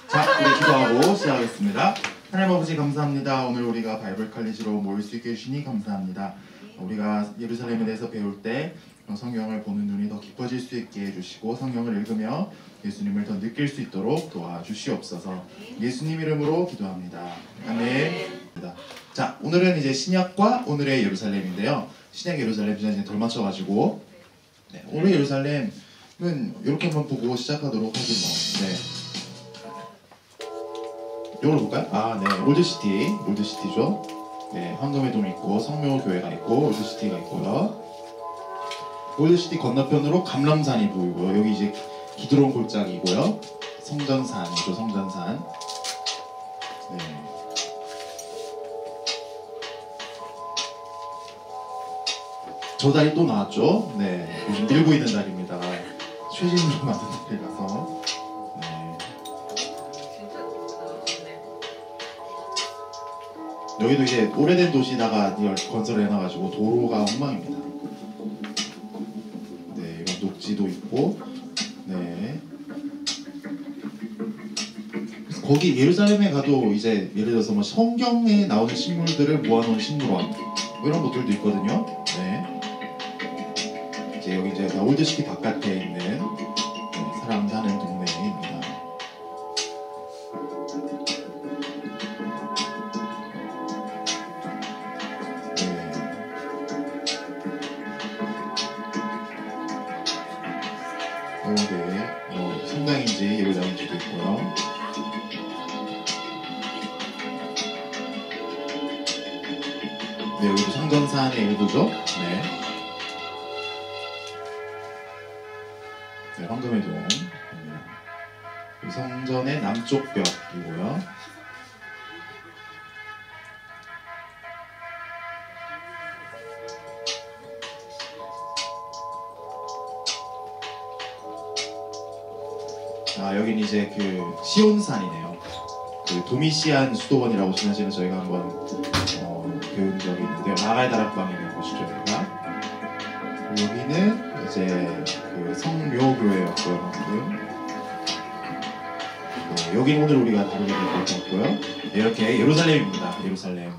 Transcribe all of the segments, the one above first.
자, 우리 기도하고 시작하겠습니다. 하나님 아버지 감사합니다. 오늘 우리가 바이블 칼리지로 모일 수 있게 해주시니 감사합니다. 우리가 예루살렘에 대해서 배울 때 성경을 보는 눈이 더 깊어질 수 있게 해주시고 성경을 읽으며 예수님을 더 느낄 수 있도록 도와주시옵소서. 예수님 이름으로 기도합니다. 아멘. 자, 오늘은 이제 신약과 오늘의 예루살렘인데요. 신약 예루살렘 이제 덜 맞춰가지고 오늘 예루살렘은 이렇게 한번 보고 시작하도록 하죠. 이걸 볼까요? 아, 네, 올드시티죠. 네, 황금의 돔이 있고 성묘교회가 있고 올드시티가 있고요. 올드시티 건너편으로 감람산이 보이고요. 여기 이제 기드론 골짜기고요. 성전산이죠, 성전산. 네. 저 다리 또 나왔죠. 네, 요즘 밀고 있는 다리입니다. 최신으로 만든 다리라서. 여기도 이제 오래된 도시다가 이걸 건설을 해놔가지고 도로가 엉망입니다. 네, 이런 녹지도 있고, 네. 거기 예루살렘에 가도 이제 예를 들어서 뭐 성경에 나오는 식물들을 모아놓은 식물원 뭐 이런 것들도 있거든요. 네. 이제 여기 이제 올드시티 바깥에 있는 사람 사는 동네입니다. 성당인지 예배당인지도 있고요. 네, 여기도 성전산의 일부죠. 네. 네, 황금의 돔. 성전의 남쪽 벽이고요. 아, 여긴 이제 그 시온산이네요. 그 도미시안 수도원이라고 지난시간에 저희가 한번 배운 적이 있는데요. 마갈 다락방에 있는 곳이죠, 여기가. 여기는 이제 그 성묘교회였고요, 방금. 네, 여기는 오늘 우리가 다루게 될 것 같고요. 네, 이렇게 예루살렘입니다. 예루살렘.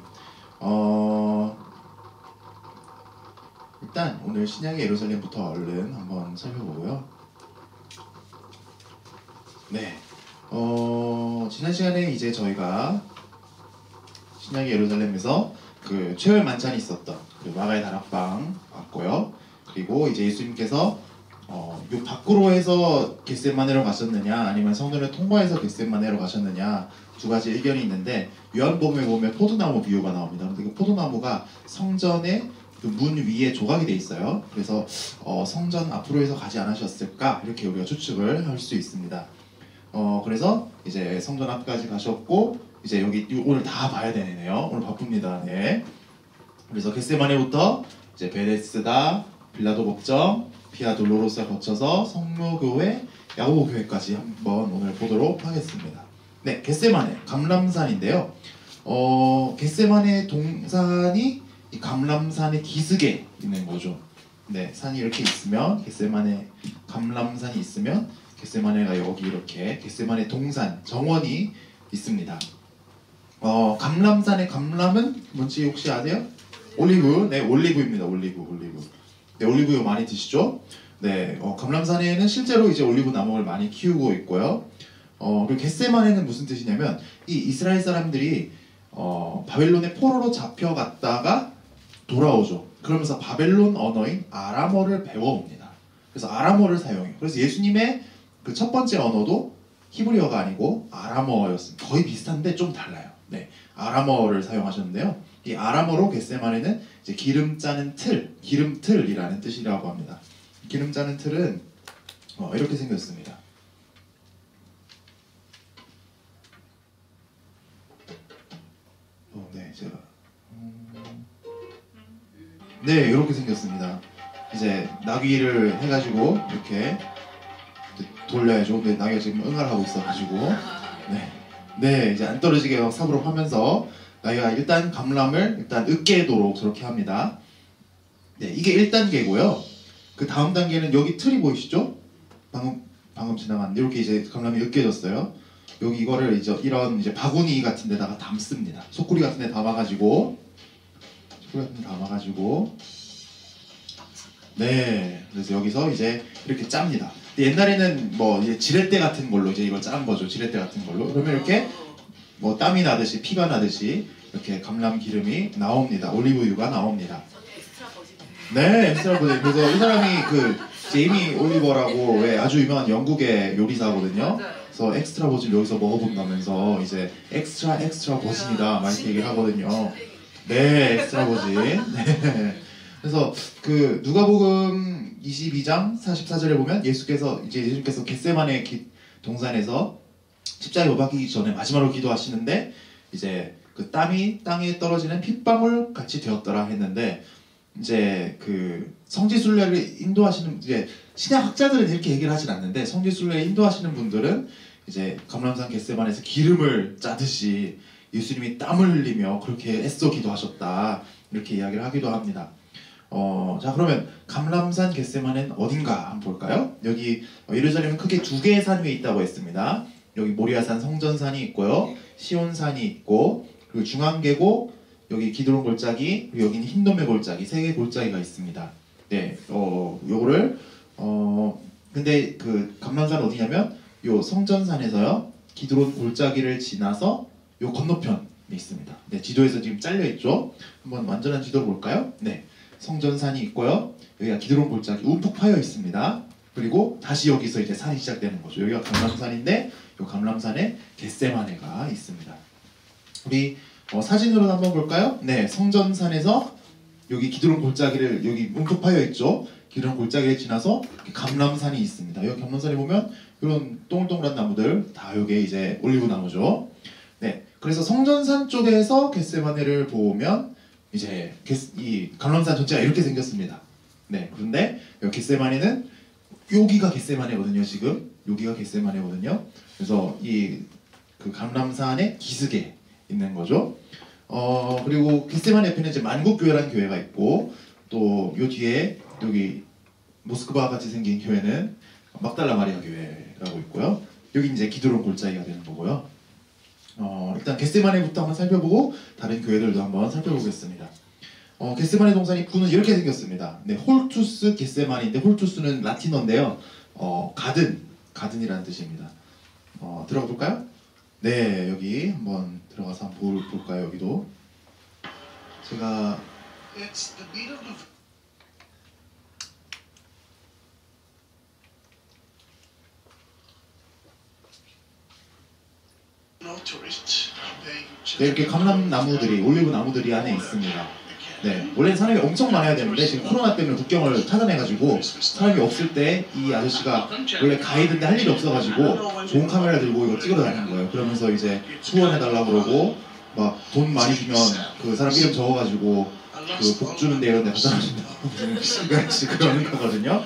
일단 오늘 신약의 예루살렘부터 얼른 한번 살펴보고요. 네, 지난 시간에 이제 저희가 신약의 예루살렘에서 그 최후의 만찬이 있었던 그 마가의 다락방 봤고요. 그리고 이제 예수님께서 요 밖으로 해서 겟세마네로 가셨느냐 아니면 성전을 통과해서 겟세마네로 가셨느냐 두 가지 의견이 있는데 요한복음에 보면 포도나무 비유가 나옵니다. 근데 그 포도나무가 성전의 그 문 위에 조각이 돼 있어요. 그래서 성전 앞으로 해서 가지 않으셨을까 이렇게 우리가 추측을 할 수 있습니다. 그래서 이제 성전 앞까지 가셨고 이제 여기 오늘 다 봐야 되네요. 오늘 바쁩니다. 네. 그래서 겟세마네부터 이제 베데스다, 빌라도 법정, 비아 돌로로스를 거쳐서 성묘교회, 야고보교회까지 한번 오늘 보도록 하겠습니다. 네, 겟세마네 감람산인데요. 겟세마네 동산이 이 감람산의 기슭에 있는 거죠. 네, 산이 이렇게 있으면 겟세마네 감람산이 있으면 겟세마네가 여기 이렇게 겟세마네 동산 정원이 있습니다. 감람산의 감람은 뭔지 혹시 아세요? 올리브. 네, 올리브입니다. 올리브. 네, 올리브유 많이 드시죠? 네, 감람산에는 실제로 이제 올리브 나무를 많이 키우고 있고요. 그리고 겟세마네는 무슨 뜻이냐면 이 이스라엘 사람들이 바벨론의 포로로 잡혀갔다가 돌아오죠. 그러면서 바벨론 언어인 아람어를 배워옵니다. 그래서 아람어를 사용해요. 그래서 예수님의 그 첫 번째 언어도 히브리어가 아니고 아람어였습니다. 거의 비슷한데 좀 달라요. 네, 아람어를 사용하셨는데요. 이 아람어로 겟세마네는 이제 기름 짜는 틀, 기름틀이라는 뜻이라고 합니다. 기름 짜는 틀은 이렇게 생겼습니다. 네, 제가 네, 이렇게 생겼습니다. 이제 나귀를 해가지고 이렇게 돌려야죠. 근데 나귀가 지금 응아를 하고 있어가지고 네, 이제 안 떨어지게 막 삽으로 하면서 나귀가 일단 감람을 일단 으깨도록 저렇게 합니다. 네, 이게 1단계고요. 그 다음 단계는 여기 틀이 보이시죠? 방금 지나간 이렇게 이제 감람이 으깨졌어요. 여기 이거를 이제 이런 이제 바구니 같은 데다가 담습니다. 소쿠리 같은 데 담아가지고 네, 그래서 여기서 이제 이렇게 짭니다. 근데 옛날에는 뭐 이제 지렛대 같은 걸로 이제 이걸 짠 거죠. 지렛대 같은 걸로. 그러면 이렇게 뭐 땀이 나듯이 피가 나듯이 이렇게 감람 기름이 나옵니다. 올리브유가 나옵니다. 네, 엑스트라 버진. 그래서 이 사람이 그 제이미 올리버라고 왜 아주 유명한 영국의 요리사거든요. 그래서 엑스트라 버진 여기서 먹어본다면서 이제 엑스트라 버진이다 막 이렇게 얘기를 하거든요. 네, 엑스트라 버진. 네. 그래서 그 누가복음 22장 44절에 보면 예수님께서 겟세마네 동산에서 십자가에 못 박히기 전에 마지막으로 기도하시는데 이제 그 땀이 땅에 떨어지는 핏방울 같이 되었더라 했는데 이제 그 성지순례를 인도하시는 이제 신약 학자들은 이렇게 얘기를 하진 않는데 성지순례 인도하시는 분들은 이제 감람산 겟세마네에서 기름을 짜듯이 예수님이 땀을 흘리며 그렇게 애써 기도하셨다 이렇게 이야기를 하기도 합니다. 자 그러면 감람산 겟세마네는 어딘가 한번 볼까요? 여기 예루살렘은 크게 두 개의 산 위에 있다고 했습니다. 여기 모리아산 성전산이 있고요, 시온산이 있고 그리고 중앙계곡 여기 기드론 골짜기 그리고 여기는 흰돔의 골짜기 세 개의 골짜기가 있습니다. 네, 요거를 근데 그 감람산은 어디냐면 요 성전산에서요 기드론 골짜기를 지나서 요 건너편에 있습니다. 네, 지도에서 지금 잘려 있죠. 한번 완전한 지도를 볼까요? 네, 성전산이 있고요. 여기가 기드론 골짜기 움푹 파여 있습니다. 그리고 다시 여기서 이제 산이 시작되는 거죠. 여기가 감람산인데 이 감람산에 겟세마네가 있습니다. 우리 사진으로 한번 볼까요? 네, 성전산에서 여기 기드론 골짜기를 여기 움푹 파여 있죠. 기드론 골짜기를 지나서 감람산이 있습니다. 여기 감람산에 보면 이런 동글동글한 나무들 다 여기 이제 올리브 나무죠. 네, 그래서 성전산 쪽에서 겟세마네를 보면 이제 이 감람산 전체가 이렇게 생겼습니다. 네, 그런데 여기 겟세마네는 여기가 겟세마네거든요. 지금 여기가 겟세마네거든요. 그래서 이 그 감람산의 기슭에 있는 거죠. 그리고 겟세마네 옆에는 이제 만국교회라는 교회가 있고 또 요 뒤에 여기 모스크바 같이 생긴 교회는 막달라 마리아 교회라고 있고요. 여기 이제 기드론 골짜기가 되는 거고요. 일단 겟세마네부터 한번 살펴보고 다른 교회들도 한번 살펴보겠습니다. 겟세마네 동산이 구는 이렇게 생겼습니다. 네, 홀투스 겟세마네인데 홀투스는 라틴어인데요. 가든이라는 뜻입니다. 들어가 볼까요? 네, 여기 한번 들어가서 한번 볼까요? 여기도 제가 네, 이렇게 감람나무들이 올리브 나무들이 안에 있습니다. 네, 원래 사람이 엄청 많아야 되는데 지금 코로나 때문에 국경을 차단해가지고 사람이 없을 때 이 아저씨가 원래 가이드인데 할 일이 없어가지고 좋은 카메라 들고 이거 찍으러 다니는 거예요. 그러면서 이제 후원해달라고 그러고 막 돈 많이 주면 그 사람 이름 적어가지고 그 복 주는데 이런 데 갖다 준다고 그러는 거거든요.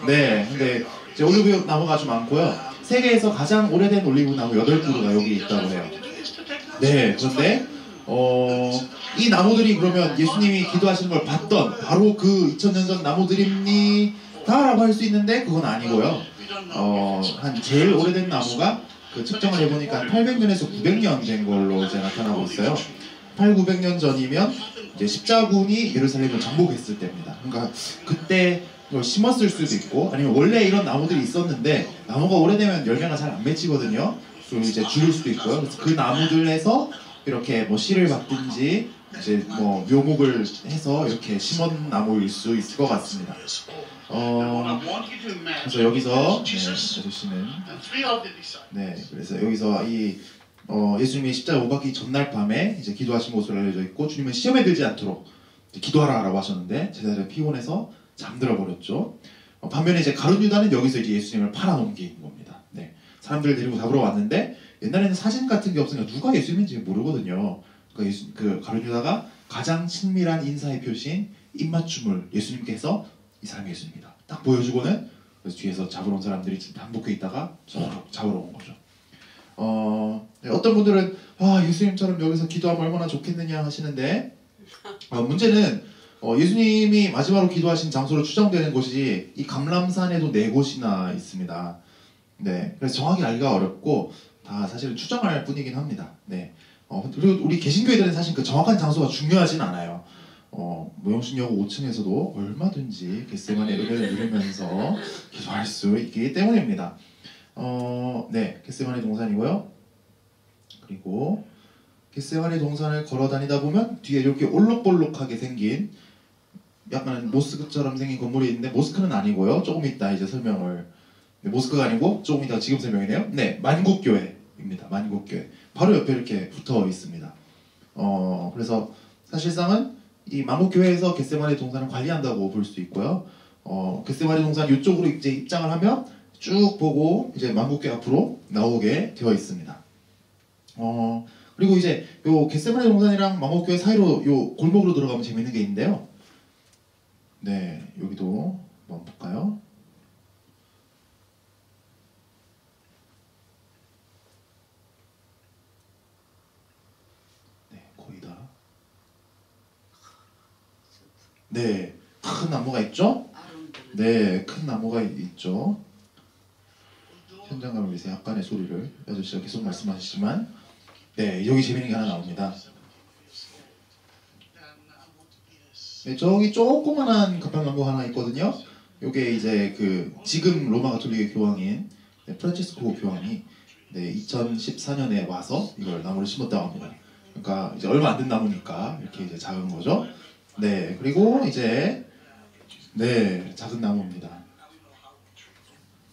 네, 근데 이제 올리브 나무가 아주 많고요. 세계에서 가장 오래된 올리브 나무 8그루가 여기 있다고 해요. 네, 그런데 이 나무들이 그러면 예수님이 기도하시는 걸 봤던 바로 그 2000년 전 나무들입니다 라고 할 수 있는데 그건 아니고요. 한 제일 오래된 나무가 그 측정을 해보니까 800년에서 900년 된 걸로 이제 나타나고 있어요. 800~900년 전이면 이제 십자군이 예루살렘을 정복했을 때입니다. 그러니까 그때 뭐 심었을 수도 있고 아니면 원래 이런 나무들이 있었는데 나무가 오래되면 열매가 잘 안 맺히거든요. 그리고 이제 줄일 수도 있고요. 그래서 그 나무들에서 이렇게 뭐 씨를 받든지 이제 뭐 묘목을 해서 이렇게 심은 나무일 수 있을 것 같습니다. 그래서 여기서 아저씨는 그래서 여기서 이 예수님이 십자가 못 박히기 전날 밤에 이제 기도하신 것으로 알려져 있고 주님은 시험에 들지 않도록 기도하라라고 하셨는데 제자들은 피곤해서 잠들어 버렸죠. 반면에 이제 가룟 유다는 여기서 이제 예수님을 팔아넘긴 겁니다. 네, 사람들 데리고 잡으러 왔는데 옛날에는 사진 같은 게 없으니까 누가 예수님인지 모르거든요. 그러니까 그 가룟 유다가 가장 친밀한 인사의 표시인 입맞춤을 예수님께서 이 사람이 예수님이다 딱 보여주고는 그래서 뒤에서 잡으러 온 사람들이 반복해 있다가 서로 잡으러 온 거죠. 어떤 분들은 예수님처럼 여기서 기도하면 얼마나 좋겠느냐 하시는데 문제는 예수님이 마지막으로 기도하신 장소로 추정되는 곳이 이 감람산에도 4곳이나 있습니다. 네, 그래서 정확히 알기가 어렵고 다 사실 추정할 뿐이긴 합니다. 네. 그리고 우리 개신교회들은 사실 그 정확한 장소가 중요하진 않아요. 뭐 영신여고 5층에서도 얼마든지 겟세마네 은혜를 누리면서 기도할 수 있기 때문입니다. 네, 겟세마네 동산이고요. 그리고 겟세마네 동산을 걸어 다니다 보면 뒤에 이렇게 올록볼록하게 생긴 약간 모스크처럼 생긴 건물이 있는데 모스크는 아니고요. 조금 이따 이제 설명을 네, 모스크가 아니고 조금 이따 지금 설명이네요. 네, 만국교회입니다. 만국교회 바로 옆에 이렇게 붙어 있습니다. 그래서 사실상은 이 만국교회에서 겟세마네 동산을 관리한다고 볼 수 있고요. 겟세마네 동산 이쪽으로 이제 입장을 하면 쭉 보고 이제 만국교회 앞으로 나오게 되어 있습니다. 그리고 이제 요 겟세마네 동산이랑 만국교회 사이로 요 골목으로 들어가면 재밌는 게 있는데요. 네, 여기도 한번 볼까요? 네, 거의 다. 네, 큰 나무가 있죠? 네, 큰 나무가 있죠. 현장감을 위해서 약간의 소리를 아저씨가 계속 말씀하시지만 네, 여기 재밌는 게 하나 나옵니다. 네, 저기 조그만한 가판나무 하나 있거든요. 요게 이제 그 지금 로마 가톨릭의 교황인 프란치스코 교황이 2014년에 와서 이걸 나무를 심었다고 합니다. 그러니까 이제 얼마 안 된 나무니까 이렇게 이제 작은 거죠. 네, 그리고 이제 네, 작은 나무입니다.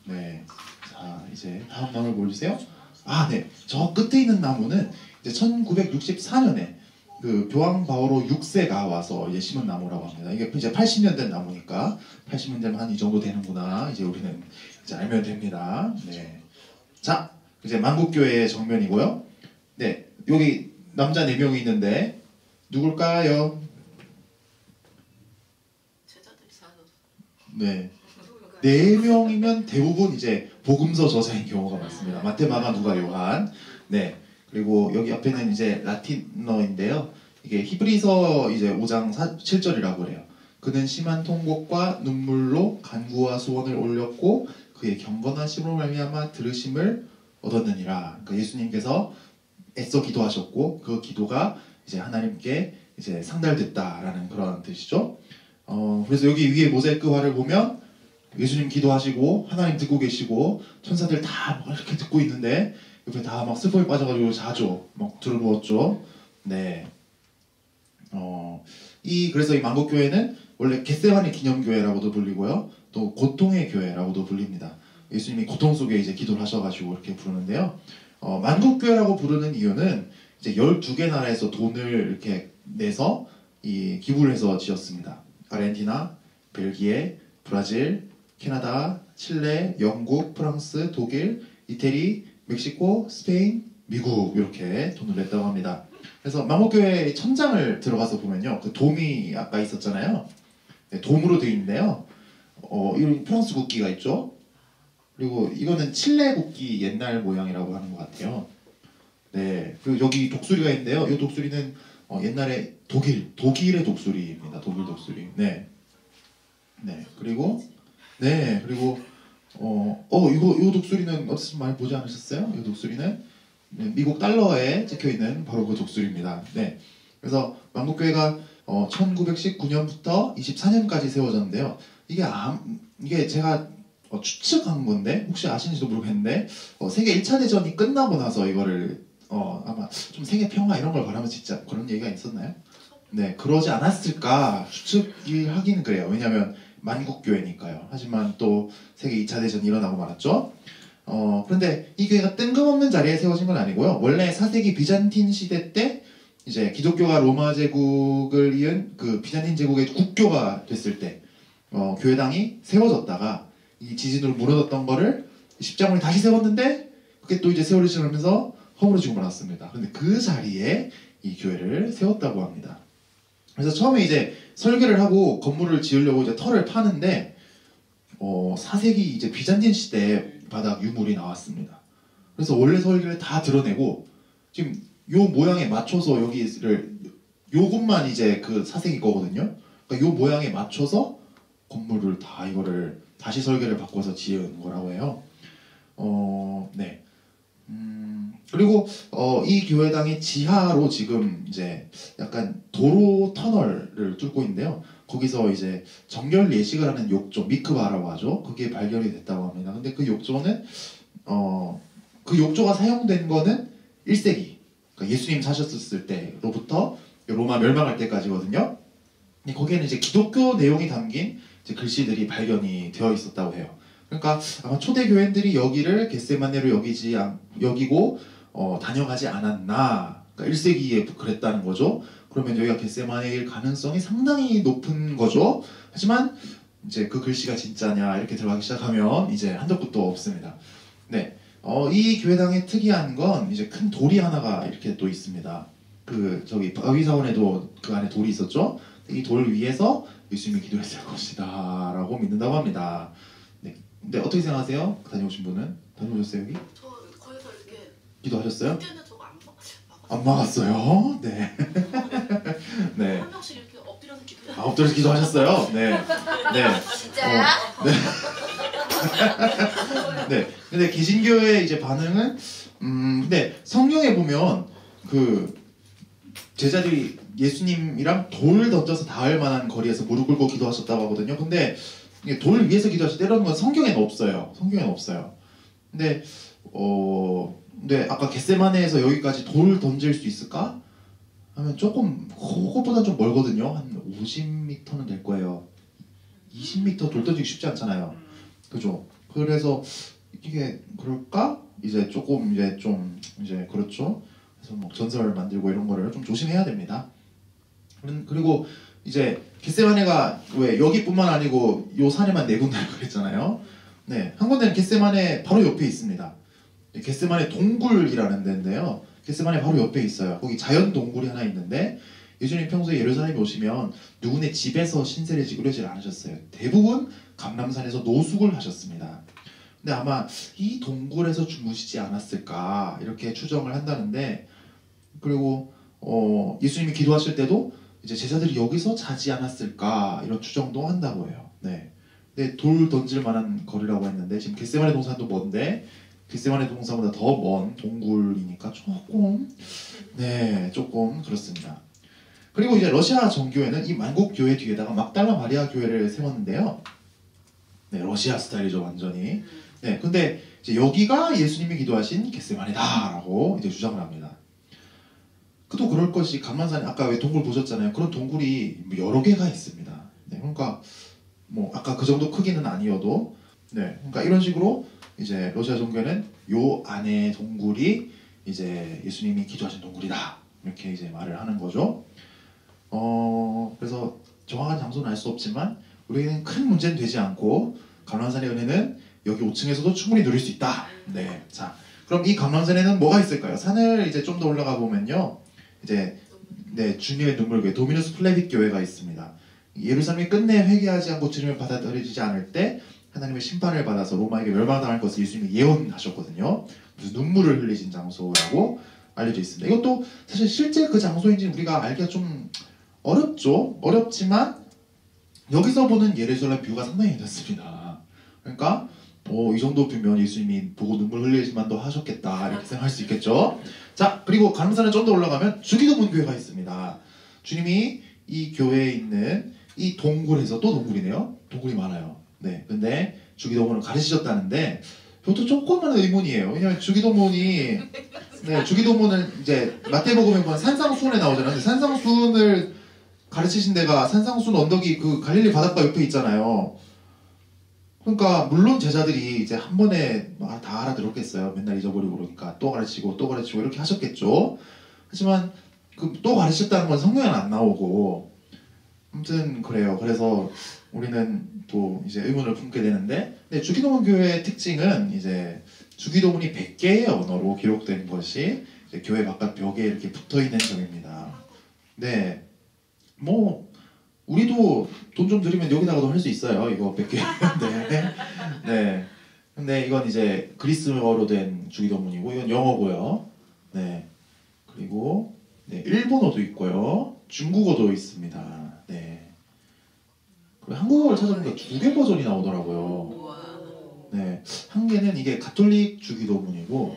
네, 자 이제 다음 나무를 보여주세요. 네, 저 끝에 있는 나무는 이제 1964년에 그 교황 바오로 6세가 와서 이제 심은 나무라고 합니다. 이게 이제 80년 된 나무니까 80년 되면 한 이 정도 되는구나. 이제 우리는 이제 알면 됩니다. 네, 자 이제 만국교회의 정면이고요. 네, 여기 남자 4명이 있는데 누굴까요? 네, 4명이면 대부분 이제 복음서 저자인 경우가 많습니다. 마태, 마가, 누가, 요한. 네, 그리고 여기 앞에는 이제 라틴어인데요. 이게 히브리서 이제 5장 7절이라고 그래요. 그는 심한 통곡과 눈물로 간구와 소원을 올렸고 그의 경건하심으로 말미암아 들으심을 얻었느니라. 그러니까 예수님께서 애써 기도하셨고 그 기도가 이제 하나님께 이제 상달됐다라는 그런 뜻이죠. 그래서 여기 위에 모자이크화를 보면 예수님 기도하시고 하나님 듣고 계시고 천사들 다 이렇게 듣고 있는데 옆에 다 막 슬픔에 빠져가지고 자죠. 막 들어누웠죠. 네. 그래서 이 만국교회는 원래 겟세마네 기념교회라고도 불리고요. 또 고통의 교회라고도 불립니다. 예수님이 고통 속에 이제 기도를 하셔가지고 이렇게 부르는데요. 만국교회라고 부르는 이유는 이제 12개 나라에서 돈을 이렇게 내서 이 기부를 해서 지었습니다. 아르헨티나, 벨기에, 브라질, 캐나다, 칠레, 영국, 프랑스, 독일, 이태리, 멕시코, 스페인, 미국 이렇게 돈을 냈다고 합니다. 그래서 만국교회 천장을 들어가서 보면요, 그 돔이 아까 있었잖아요. 네, 돔으로 되어 있는데요. 이런 프랑스 국기가 있죠. 그리고 이거는 칠레 국기 옛날 모양이라고 하는 것 같아요. 네, 그리고 여기 독수리가 있는데요. 이 독수리는 옛날에 독일의 독수리입니다. 독일 독수리. 네, 네, 그리고 이 독수리는 어디서 많이 보지 않으셨어요? 이 독수리는 네, 미국 달러에 찍혀 있는 바로 그 독수리입니다. 네, 그래서 만국교회가 1919년부터 24년까지 세워졌는데요. 이게 제가 추측한 건데 혹시 아시는지도 모르겠는데 세계 1차 대전이 끝나고 나서 이거를 아마 좀 세계 평화 이런 걸 바라면서 진짜 그런 얘기가 있었나요? 네, 그러지 않았을까 추측이 하기는 그래요. 왜냐하면 만국교회니까요. 하지만 또 세계 2차 대전이 일어나고 말았죠. 그런데 이 교회가 뜬금없는 자리에 세워진 건 아니고요. 원래 4세기 비잔틴 시대 때 이제 기독교가 로마 제국을 이은 그 비잔틴 제국의 국교가 됐을 때 교회당이 세워졌다가 이 지진으로 무너졌던 거를 십자군이 다시 세웠는데 그게 또 이제 세월이 지나면서 허물어지고 말았습니다. 그런데 그 자리에 이 교회를 세웠다고 합니다. 그래서 처음에 이제 설계를 하고 건물을 지으려고 이제 털을 파는데 4세기 이제 비잔틴 시대 바닥 유물이 나왔습니다. 그래서 원래 설계를 다 드러내고 지금 요 모양에 맞춰서 여기를 요것만 이제 그 4세기 거거든요. 그러니까 요 모양에 맞춰서 건물을 다 이거를 다시 설계를 바꿔서 지은 거라고 해요. 네. 그리고 이 교회당의 지하로 지금 이제 약간 도로 터널을 뚫고 있는데요. 거기서 이제 정결 예식을 하는 욕조, 미크바라고 하죠. 그게 발견이 됐다고 합니다. 근데 그 욕조는 그 욕조가 사용된 거는 1세기, 그러니까 예수님 사셨을 때로부터 로마 멸망할 때까지거든요. 근데 거기에는 이제 기독교 내용이 담긴 이제 글씨들이 발견이 되어 있었다고 해요. 그러니까 아마 초대 교인들이 여기를 겟세마네로 여기고 다녀가지 않았나. 그러니까 1세기에 그랬다는 거죠. 그러면 여기가 겟세마네일 가능성이 상당히 높은 거죠. 하지만 이제 그 글씨가 진짜냐 이렇게 들어가기 시작하면 이제 한도 끝도 없습니다. 네, 이 교회당의 특이한 건 이제 큰 돌이 하나가 이렇게 또 있습니다. 그 저기 바위사원에도 그 안에 돌이 있었죠. 이 돌 위에서 예수님이 기도했을 것이다라고 믿는다고 합니다. 네, 근데 어떻게 생각하세요? 다녀오신 분은? 다녀오셨어요 여기? 저 거기서 이렇게 기도하셨어요? 그때는 저거 안 막았어요? 네. 네. 한 명씩 이렇게 엎드려서 기도해요. 아, 엎드려서 기도하셨어요? 네. 네. 진짜야? 네. 네. 근데 개신교의 이제 반응은 근데 성경에 보면 그 제자들이 예수님이랑 돌 던져서 닿을 만한 거리에서 무릎 꿇고 기도하셨다고 하거든요. 근데 이게 돌 위에서 기도하실 때라는 건 성경에는 없어요. 성경에는 없어요. 근데 근데 아까 겟세마네에서 여기까지 돌 던질 수 있을까? 하면 조금 그것보다 좀 멀거든요. 한 50m는 될 거예요. 20m 돌 던지기 쉽지 않잖아요. 그죠? 그래서 이게 그럴까? 이제 조금 이제 좀 이제 그렇죠. 그래서 뭐 전설 만들고 이런 거를 좀 조심해야 됩니다. 그리고 이제 겟세마네가 왜 여기뿐만 아니고 요 산에만 네 군데를 그랬잖아요. 네, 한 군데는 겟세마네 바로 옆에 있습니다. 겟세마네 동굴이라는 데인데요. 겟세마네 바로 옆에 있어요. 거기 자연 동굴이 하나 있는데 예수님 평소에 예루살렘에 오시면 누구네 집에서 신세를 지고 그러질 않으셨어요. 대부분 감람산에서 노숙을 하셨습니다. 근데 아마 이 동굴에서 주무시지 않았을까 이렇게 추정을 한다는데, 그리고 예수님이 기도하실 때도 이제 제자들이 여기서 자지 않았을까 이런 추정도 한다고 해요. 네. 근데 돌 던질 만한 거리라고 했는데 지금 겟세마네 동산도 먼데 겟세마네 동산보다 더 먼 동굴이니까 조금 조금 그렇습니다. 그리고 이제 러시아 정교회는 이 만국 교회 뒤에다가 막달라 마리아 교회를 세웠는데요. 네, 러시아 스타일이죠 완전히. 네, 근데 이제 여기가 예수님이 기도하신 겟세마네다라고 이제 주장을 합니다. 또 그럴 것이 감람산에 아까 왜 동굴 보셨잖아요. 그런 동굴이 여러 개가 있습니다. 네, 그러니까 뭐 아까 그 정도 크기는 아니어도 그러니까 이런 식으로 이제 러시아 종교는 요 안에 동굴이 이제 예수님이 기도하신 동굴이다 이렇게 이제 말을 하는 거죠. 그래서 정확한 장소는 알 수 없지만 우리에게는 큰 문제는 되지 않고 감람산의 은혜는 여기 5층에서도 충분히 누릴 수 있다. 네, 자 그럼 이 감람산에는 뭐가 있을까요? 산을 이제 좀 더 올라가 보면요. 이제 주님의 눈물교회 도미누스 플레빅 교회가 있습니다. 예루살렘이 끝내 회개하지 않고 주님을 받아들이지 않을 때 하나님의 심판을 받아서 로마에게 멸망당할 것을 예수님이 예언하셨거든요. 그래서 눈물을 흘리신 장소라고 알려져 있습니다. 이것도 사실 실제 그 장소인지 우리가 알기가 좀 어렵죠. 어렵지만 여기서 보는 예루살렘 뷰가 상당히 괜찮습니다. 그러니까 이 정도 뷰면 예수님이 보고 눈물 흘리지만도 하셨겠다 이렇게 생각할 수 있겠죠. 자, 그리고 감람산에 좀 더 올라가면 주기도문 교회가 있습니다. 주님이 이 교회에 있는 이 동굴에서 또 동굴이네요. 동굴이 많아요. 네, 근데 주기도문을 가르치셨다는데 이것도 조금만 의문이에요. 왜냐면 주기도문이 주기도문은 이제 마태복음에 보면 산상수훈에 나오잖아요. 근데 산상수훈을 가르치신 데가 산상수훈 언덕이 그 갈릴리 바닷가 옆에 있잖아요. 그러니까 물론 제자들이 이제 한 번에 다 알아들었겠어요. 맨날 잊어버리고 그러니까 또 가르치고 이렇게 하셨겠죠. 하지만 그 또 가르쳤다는 건 성경에는 안 나오고 아무튼 그래요. 그래서 우리는 또 이제 의문을 품게 되는데, 근데 주기도문 교회의 특징은 이제 주기도문이 100개의 언어로 기록된 것이 이제 교회 바깥 벽에 이렇게 붙어 있는 점입니다. 네, 뭐 우리도 돈 좀 들이면 여기다가도 할 수 있어요. 이거 100개. 네. 근데 이건 이제 그리스어로 된 주기도문이고 이건 영어고요. 네. 그리고 일본어도 있고요. 중국어도 있습니다. 네. 그리고 한국어를 찾아보니까 2개 버전이 나오더라고요. 네. 한 개는 이게 가톨릭 주기도문이고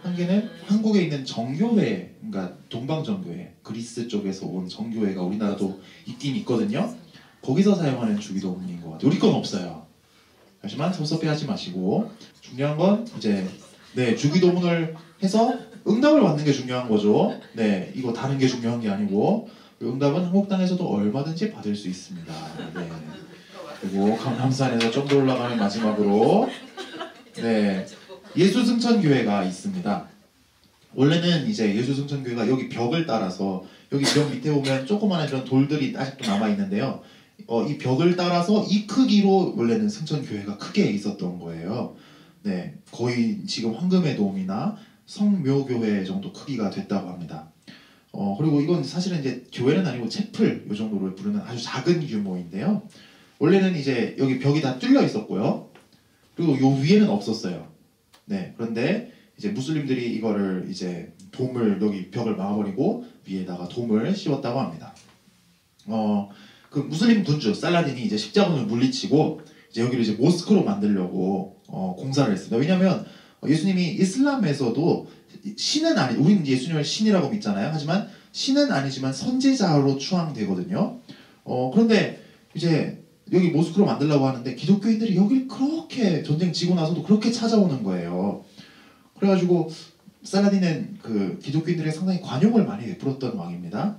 한 개는 한국에 있는 정교회, 그러니까 동방정교회, 그리스 쪽에서 온 정교회가 우리나라도 있긴 있거든요. 거기서 사용하는 주기도문인 것 같아요. 우리 건 없어요. 하지만 섭섭해하지 마시고 중요한 건 이제 주기도문을 해서 응답을 받는 게 중요한 거죠. 이거 다른 게 중요한 게 아니고 응답은 한국당에서도 얼마든지 받을 수 있습니다. 그리고 강남산에서 좀 더 올라가면 마지막으로 예수승천교회가 있습니다. 원래는 이제 예수승천교회가 여기 벽을 따라서 여기 벽 밑에 보면 조그마한 이런 돌들이 아직도 남아 있는데요. 이 벽을 따라서 이 크기로 원래는 승천교회가 크게 있었던 거예요. 거의 지금 황금의 도움이나 성묘교회 정도 크기가 됐다고 합니다. 그리고 이건 사실은 이제 교회는 아니고 채플 이 정도로 부르는 아주 작은 규모인데요. 원래는 이제 여기 벽이 다 뚫려 있었고요. 그리고 요 위에는 없었어요. 그런데 이제 무슬림들이 이거를 이제 돔을 여기 벽을 막아버리고 위에다가 돔을 씌웠다고 합니다. 그 무슬림 군주 살라딘이 이제 십자군을 물리치고 이제 여기를 이제 모스크로 만들려고 공사를 했습니다. 왜냐하면 예수님이 이슬람에서도 신은 아니, 우리는 예수님을 신이라고 믿잖아요. 하지만 신은 아니지만 선지자로 추앙되거든요. 그런데 이제 여기 모스크로 만들려고 하는데 기독교인들이 여기를 그렇게 전쟁 지고 나서도 그렇게 찾아오는 거예요. 그래가지고 살라딘은 그 기독교인들에게 상당히 관용을 많이 베풀었던 왕입니다.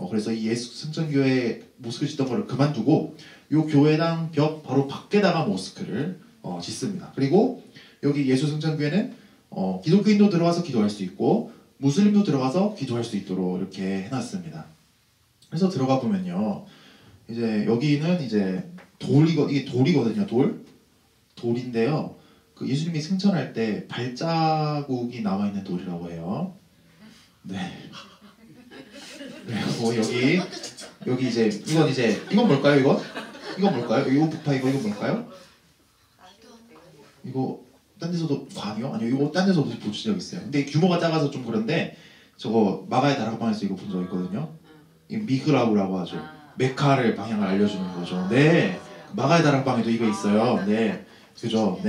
그래서 이 예수승천교회 모스크 짓던 거를 그만두고 이 교회당 벽 바로 밖에다가 모스크를 짓습니다. 그리고 여기 예수승천교회는 기독교인도 들어가서 기도할 수 있고 무슬림도 들어가서 기도할 수 있도록 이렇게 해놨습니다. 그래서 들어가 보면요, 이제 여기는 이제 이게 돌이거든요. 돌인데요. 그 예수님이 승천할 때 발자국이 남아 있는 돌이라고 해요. 그리고 여기 이제 이건 뭘까요? 이건 뭘까요? 이거 북파 이건 뭘까요? 이거 딴 데서도 광이요? 아니요, 이거 딴 데서도 보신 적 있어요. 근데 규모가 작아서 좀 그런데 저거 마가의 다락방에서 이거 본 적 있거든요. 이 미흐라브라고 하죠. 메카를 방향을 알려주는 거죠. 마가의 다락방에도 이거 있어요. 그죠?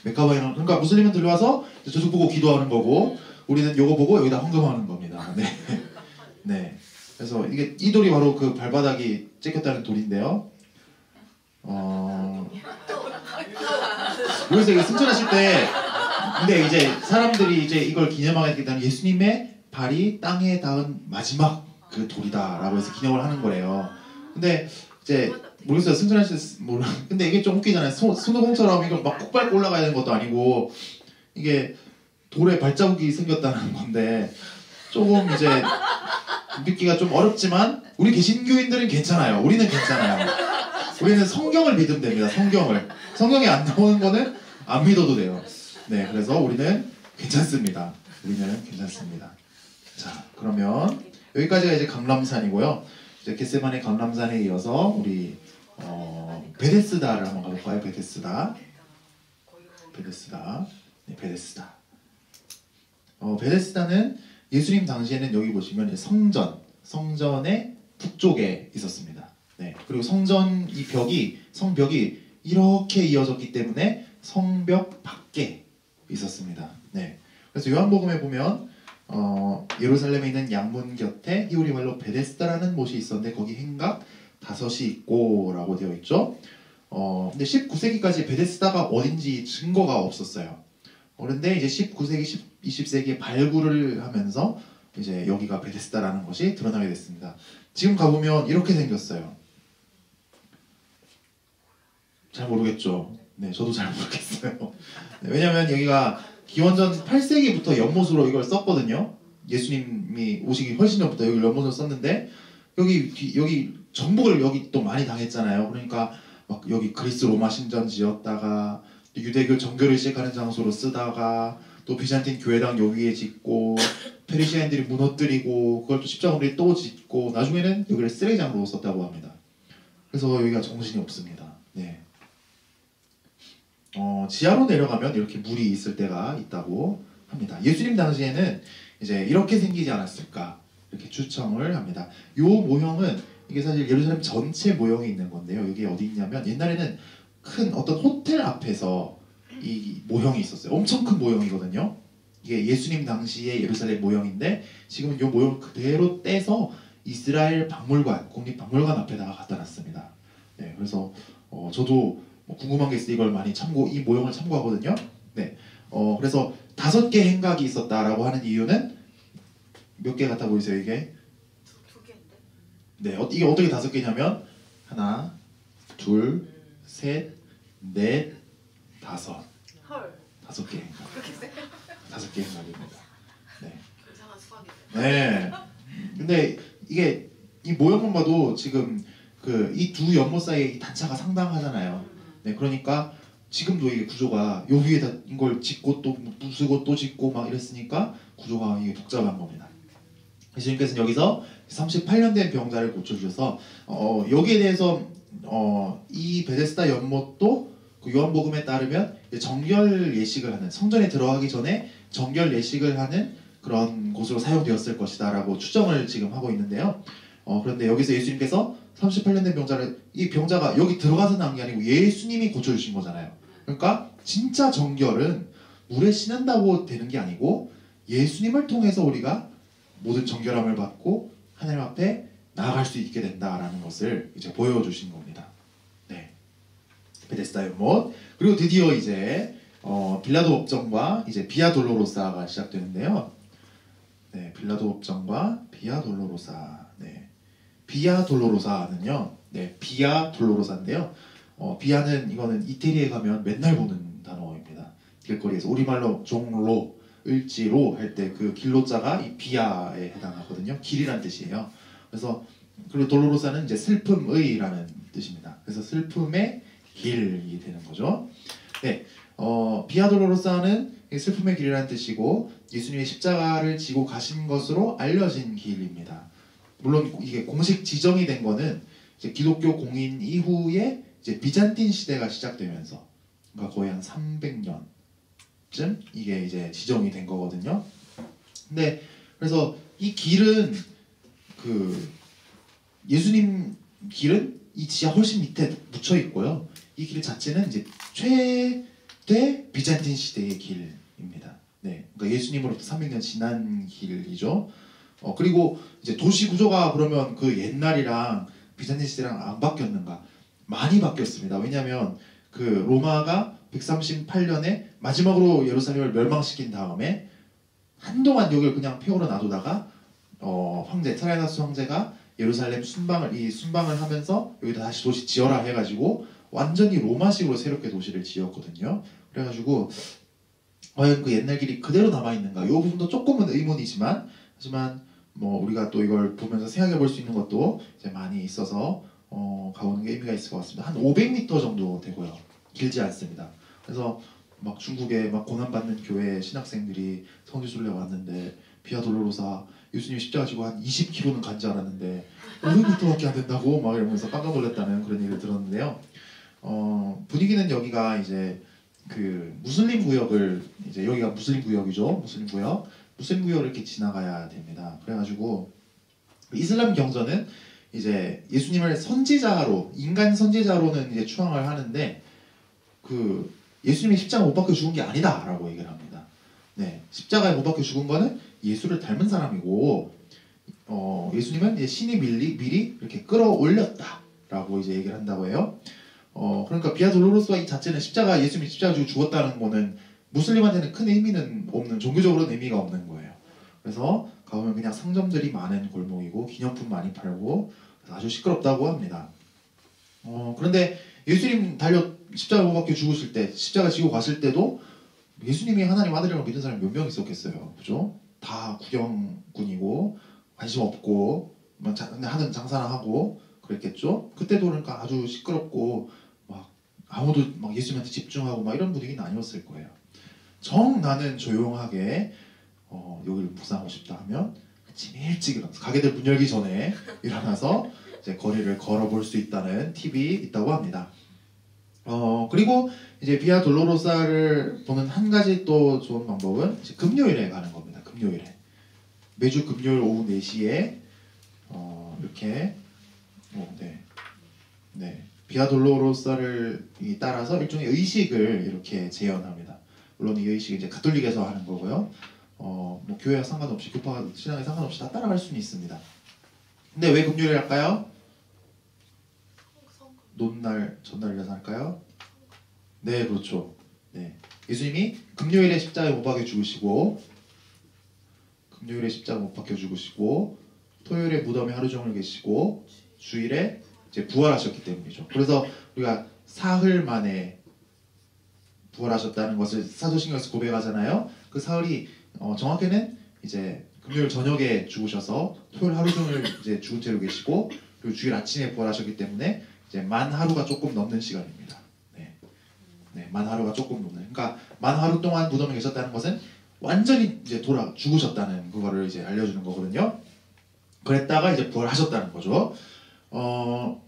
메카 방향. 그러니까 무슬림은 들어와서 저쪽 보고 기도하는 거고 우리는 이거 보고 여기다 헌금하는 겁니다. 그래서 이 돌이 바로 그 발바닥이 찢겼다는 돌인데요. 그래서 이거 승천하실 때, 근데 이제 사람들이 이제 이걸 기념하게 되면 예수님의 발이 땅에 닿은 마지막 그 돌이다라고 해서 기념을 하는 거래요. 근데 이제 모르겠어요. 승천하실 때 근데 이게 좀 웃기잖아요. 손오공처럼 이걸 막 꼭 밟고 올라가야 되는 것도 아니고 이게 돌에 발자국이 생겼다는 건데 조금 이제 믿기가 좀 어렵지만 우리 개신교인들은 괜찮아요. 우리는 괜찮아요. 우리는 성경을 믿으면 됩니다. 성경에 안 나오는 거는 안 믿어도 돼요. 그래서 우리는 괜찮습니다. 자, 그러면 여기까지가 이제 강람산이고요. 이제 겟세마네 강람산에 이어서 우리 베데스다를 한번 가볼까요? 베데스다. 베데스다는 예수님 당시에는 여기 보시면 성전의 북쪽에 있었습니다. 그리고 성벽이 이렇게 이어졌기 때문에 성벽 밖에 있었습니다. 그래서 요한복음에 보면 예루살렘에 있는 양문 곁에 히브리 말로 베데스다라는 못이 있었는데 거기 행각 5이 있고 라고 되어 있죠. 근데 19세기까지 베데스다가 어딘지 증거가 없었어요. 그런데 이제 19세기, 20세기에 발굴을 하면서 이제 여기가 베데스다라는 것이 드러나게 됐습니다. 지금 가보면 이렇게 생겼어요. 잘 모르겠죠. 저도 잘 모르겠어요. 왜냐면 여기가 기원전 8세기부터 연못으로 이걸 썼거든요. 예수님이 오시기 훨씬 전부터 여기 연못으로 썼는데 여기 정복을 여기 또 많이 당했잖아요. 그러니까 막 여기 그리스 로마 신전 지었다가 유대교 정교를 시작하는 장소로 쓰다가 또 비잔틴 교회당 여기에 짓고 페르시아인들이 무너뜨리고 그걸 또 십자군들이 또 짓고 나중에는 여기를 쓰레기장으로 썼다고 합니다. 그래서 여기가 정신이 없습니다. 지하로 내려가면 이렇게 물이 있을 때가 있다고 합니다. 예수님 당시에는 이제 이렇게 생기지 않았을까 이렇게 추정을 합니다. 이 모형은 이게 사실 예루살렘 전체 모형이 있는 건데요. 여기 어디 있냐면 옛날에는 큰 어떤 호텔 앞에서 이 모형이 있었어요. 엄청 큰 모형이거든요. 이게 예수님 당시의 예루살렘 모형인데 지금은 이 모형 그대로 떼서 이스라엘 박물관, 국립박물관 앞에다가 갖다 놨습니다. 네, 그래서 저도 뭐 궁금한 게 있어 이걸 많이 이 모형을 참고하거든요. 네, 그래서 5개 행각이 있었다라고 하는 이유는 몇 개 같아 보이세요 이게? 두 개인데. 네, 이게 어떻게 5개냐면 하나, 둘, 셋, 넷, 다섯. 헐. 5개 행각. 그렇게 세? 5개 행각입니다. 네. 굉장한 수학이네. 네. 근데 이게 이 모형만 봐도 지금 그 이 두 연못 사이에 이 단차가 상당하잖아요. 네, 그러니까 지금도 이게 구조가 요 위에다 이걸 짓고 또 부수고 또 짓고 막 이랬으니까 구조가 이게 복잡한 겁니다. 예수님께서는 여기서 38년 된 병자를 고쳐주셔서 여기에 대해서 이 베데스다 연못도 그 요한복음에 따르면 정결 예식을 하는 성전에 들어가기 전에 정결 예식을 하는 그런 곳으로 사용되었을 것이다 라고 추정을 지금 하고 있는데요. 그런데 여기서 예수님께서 38년 된 병자를 이 병자가 여기 들어가서 나온 게 아니고 예수님이 고쳐주신 거잖아요. 그러니까 진짜 정결은 물에 씻는다고 되는 게 아니고 예수님을 통해서 우리가 모든 정결함을 받고 하나님 앞에 나아갈 수 있게 된다라는 것을 이제 보여주신 겁니다. 네, 베데스다 연못. 그리고 드디어 이제 빌라도 법정과 이제 비아 돌로로사가 시작되는데요. 네, 빌라도 법정과 비아 돌로로사. 네, 비아 돌로로사는요. 네, 비아 돌로로사인데요. 비아는 이거는 이태리에 가면 맨날 보는 단어입니다. 길거리에서 우리말로 종로 을지로 할 때 그 길로자가 이 비아에 해당하거든요. 길이란 뜻이에요. 그래서 그리고 돌로로사는 이제 슬픔의라는 뜻입니다. 그래서 슬픔의 길이 되는 거죠. 네, 비아 돌로로사는 슬픔의 길이라는 뜻이고 예수님이 십자가를 지고 가신 것으로 알려진 길입니다. 물론 이게 공식 지정이 된 거는 이제 기독교 공인 이후에 이제 비잔틴 시대가 시작되면서 그러니까 거의 한 300년 쯤 이게 이제 지정이 된 거거든요. 근데 그래서 이 길은 그 예수님 길은 이 지하 훨씬 밑에 묻혀 있고요. 이 길 자체는 이제 최대 비잔틴 시대의 길입니다. 네, 그러니까 예수님으로부터 300년 지난 길이죠. 그리고 이제 도시 구조가 그러면 그 옛날이랑 비잔틴 시대랑 안 바뀌었는가? 많이 바뀌었습니다. 왜냐하면 그 로마가 138년에 마지막으로 예루살렘을 멸망시킨 다음에 한동안 여기를 그냥 폐허로 놔두다가 황제 트라이나스 황제가 예루살렘 순방을 하면서 여기다 다시 도시 지어라 해가지고 완전히 로마식으로 새롭게 도시를 지었거든요. 그래가지고 과연 그 옛날 길이 그대로 남아있는가? 이 부분도 조금은 의문이지만 하지만 뭐 우리가 또 이걸 보면서 생각해 볼 수 있는 것도 이제 많이 있어서 가보는 게 의미가 있을 것 같습니다. 한 500m 정도 되고요. 길지 않습니다. 그래서 막 중국에 막 고난받는 교회 신학생들이 성지순례 왔는데 비아 돌로로사 예수님 십자가 지고 한 20km는 간 줄 알았는데 500m밖에 안 된다고 막 이러면서 깜짝 놀랐다는 그런 얘기를 들었는데요. 분위기는 여기가 이제 그 무슬림 구역을 이제 여기가 무슬림 구역이죠. 무슬림 구역을 이렇게 지나가야 됩니다. 그래가지고 이슬람 경전은 이제 예수님을 선지자로 인간 선지자로는 이제 추앙을 하는데 그 예수님이 십자가 못 박혀 죽은 게 아니다라고 얘기를 합니다. 네, 십자가에 못 박혀 죽은 거는 예수를 닮은 사람이고 예수님은 이제 신이 미리 이렇게 끌어올렸다라고 이제 얘기를 한다고 해요. 그러니까 비아 돌로로스와 이 자체는 예수님이 십자가 지고 죽었다는 거는 무슬림한테는 큰 의미는 없는 종교적으로는 의미가 없는 거예요. 그래서 가보면 그냥 상점들이 많은 골목이고 기념품 많이 팔고 아주 시끄럽다고 합니다. 그런데 예수님 십자가 못 박혀 죽으실 때 십자가 지고 가실 때도 예수님이 하나님 아들임을 믿는 사람이 몇 명 있었겠어요, 그죠? 다 구경꾼이고 관심 없고 하는 장사나 하고 그랬겠죠. 그때도 그러니까 아주 시끄럽고 막 아무도 막 예수님한테 집중하고 막 이런 분위기는 아니었을 거예요. 나는 조용하게 여기를 묵상하고 싶다 하면 아침 일찍 일어나서 가게들 문 열기 전에 일어나서 이제 거리를 걸어볼 수 있다는 팁이 있다고 합니다. 그리고 이제 비아 돌로로사를 보는 한 가지 또 좋은 방법은 이제 금요일에 가는 겁니다. 금요일에 매주 금요일 오후 4시에 이렇게 비아 돌로로사를 따라서 일종의 의식을 이렇게 재현합니다. 물론 이 의식이 이제 가톨릭에서 하는 거고요. 뭐 교회와 상관없이 교파 신앙에 상관없이 다 따라갈 수는 있습니다. 근데 왜 금요일에 할까요? 성금. 논날 전날이라서 할까요? 네, 그렇죠. 네, 예수님이 금요일에 십자가에 못 박혀 죽으시고, 금요일에 십자가 못 박혀 죽으시고, 토요일에 무덤에 하루 종일 계시고, 주일에 이제 부활하셨기 때문이죠. 그래서 우리가 사흘 만에 부활하셨다는 것을 사도신경에서 고백하잖아요. 그 사흘이 정확히는 이제 금요일 저녁에 죽으셔서 토요일 하루 종일 이제 죽은 채로 계시고, 그리고 주일 아침에 부활하셨기 때문에 이제 만 하루가 조금 넘는 시간입니다. 네, 만 하루가 조금 넘는. 그러니까 만 하루 동안 무덤에 계셨다는 것은 완전히 이제 죽으셨다는 그거를 이제 알려주는 거거든요. 그랬다가 이제 부활하셨다는 거죠.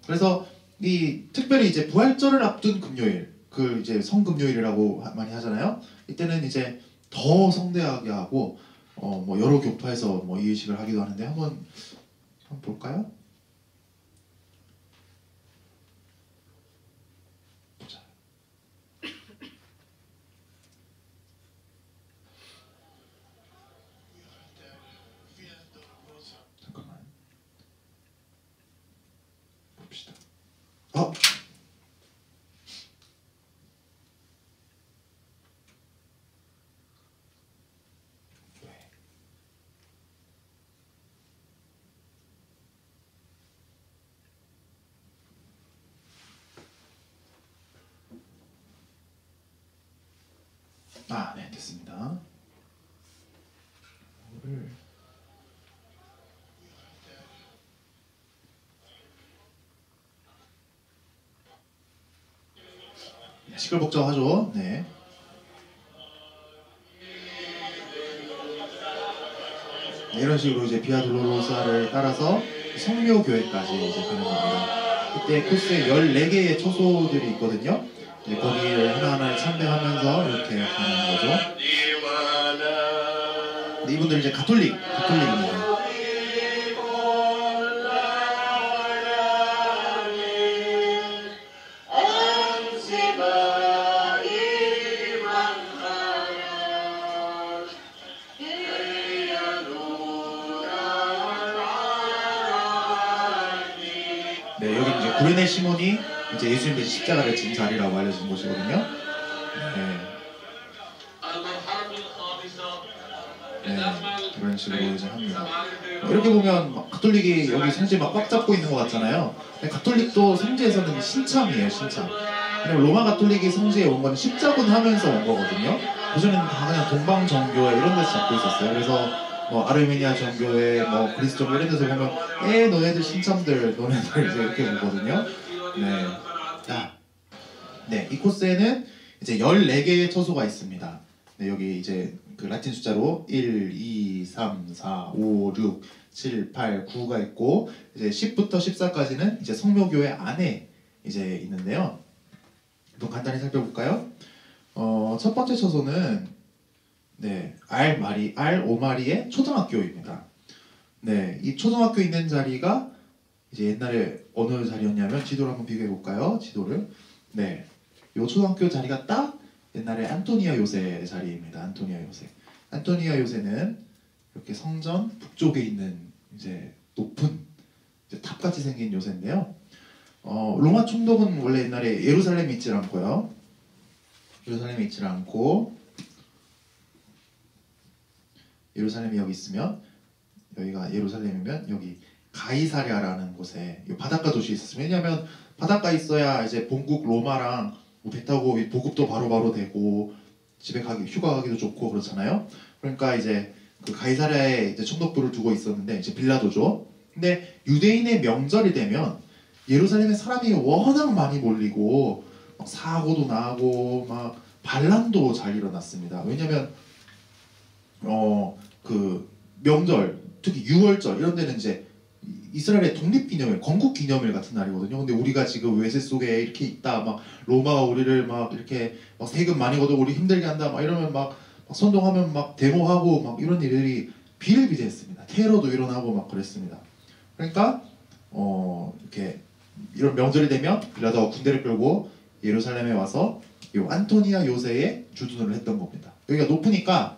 그래서 이 특별히 이제 부활절을 앞둔 금요일, 그 이제 성금요일이라고 많이 하잖아요. 이때는 이제 더 성대하게 하고 뭐 여러 교파에서 뭐 이 의식을 하기도 하는데 한번 볼까요? 보자. 잠깐만 봅시다. 네, 됐습니다. 시끌벅적하죠. 네. 이런 식으로 이제 비아 돌로로사를 따라서 성묘교회까지 이제 가는 겁니다. 그때 코스에 14개의 초소들이 있거든요. 거기를 하나하나 참배하면서 이렇게 가는 거죠. 근데 이분들 이제 가톨릭입니다. 네, 여기 이제 구레네 시몬이 이제 예수님 대신 십자가를 진 자리라고 알려진 곳이거든요. 네, 그런 식으로 이제 합니다. 이렇게 보면 막 가톨릭이 여기 성지 막 꽉 잡고 있는 것 같잖아요. 근데 가톨릭도 성지에서는 신참이에요, 신참. 그냥 로마 가톨릭이 성지에 온 건 십자군하면서 온 거거든요. 그전에는 다 그냥 동방 정교회 이런 데서 잡고 있었어요. 그래서 뭐 아르메니아 정교회, 뭐 그리스 정교 이런 데서 보면 너네들 신참들, 너네들 이제 이렇게 보거든요. 네, 이 코스에는 이제 14개의 처소가 있습니다. 네, 여기 이제 그 라틴 숫자로 1, 2, 3, 4, 5, 6, 7, 8, 9가 있고 이제 10부터 14까지는 이제 성묘교회 안에 이제 있는데요. 좀 간단히 살펴볼까요? 첫 번째 처소는 R5마리의 초등학교입니다. 네, 이 초등학교 있는 자리가 이제 옛날에 어느 자리였냐면 지도를 한번 비교해 볼까요? 지도를. 네, 이 초등학교 자리가 딱 옛날에 안토니아 요새 자리입니다. 안토니아 요새는 이렇게 성전 북쪽에 있는 이제 높은 이제 탑같이 생긴 요새인데요. 로마 총독은 원래 옛날에 예루살렘에 있질 않고요. 예루살렘이 여기 있으면 여기가 예루살렘이면 여기 가이사랴라는 곳에 바닷가 도시에 있었어요. 왜냐하면 바닷가에 있어야 이제 본국 로마랑 배 타고 보급도 바로바로 되고 집에 휴가 가기도 좋고 그렇잖아요. 그러니까 이제 그 가이사랴에 이제 총독부를 두고 있었는데 이제 빌라도죠. 근데 유대인의 명절이 되면 예루살렘에 사람이 워낙 많이 몰리고 막 사고도 나고 막 반란도 잘 일어났습니다. 왜냐면 그 명절 특히 6월절 이런 데는 이제 이스라엘의 독립기념일, 건국기념일 같은 날이거든요. 근데 우리가 지금 외세 속에 이렇게 있다, 막 로마가 우리를 막 이렇게 막 세금 많이 걷어 우리 힘들게 한다, 막 이러면 막 선동하면 막 데모하고 막 이런 일들이 비일비재했습니다. 테러도 일어나고 막 그랬습니다. 그러니까 이렇게 이런 명절이 되면 빌라도가 군대를 끌고 예루살렘에 와서 이 안토니아 요새에 주둔을 했던 겁니다. 여기가 높으니까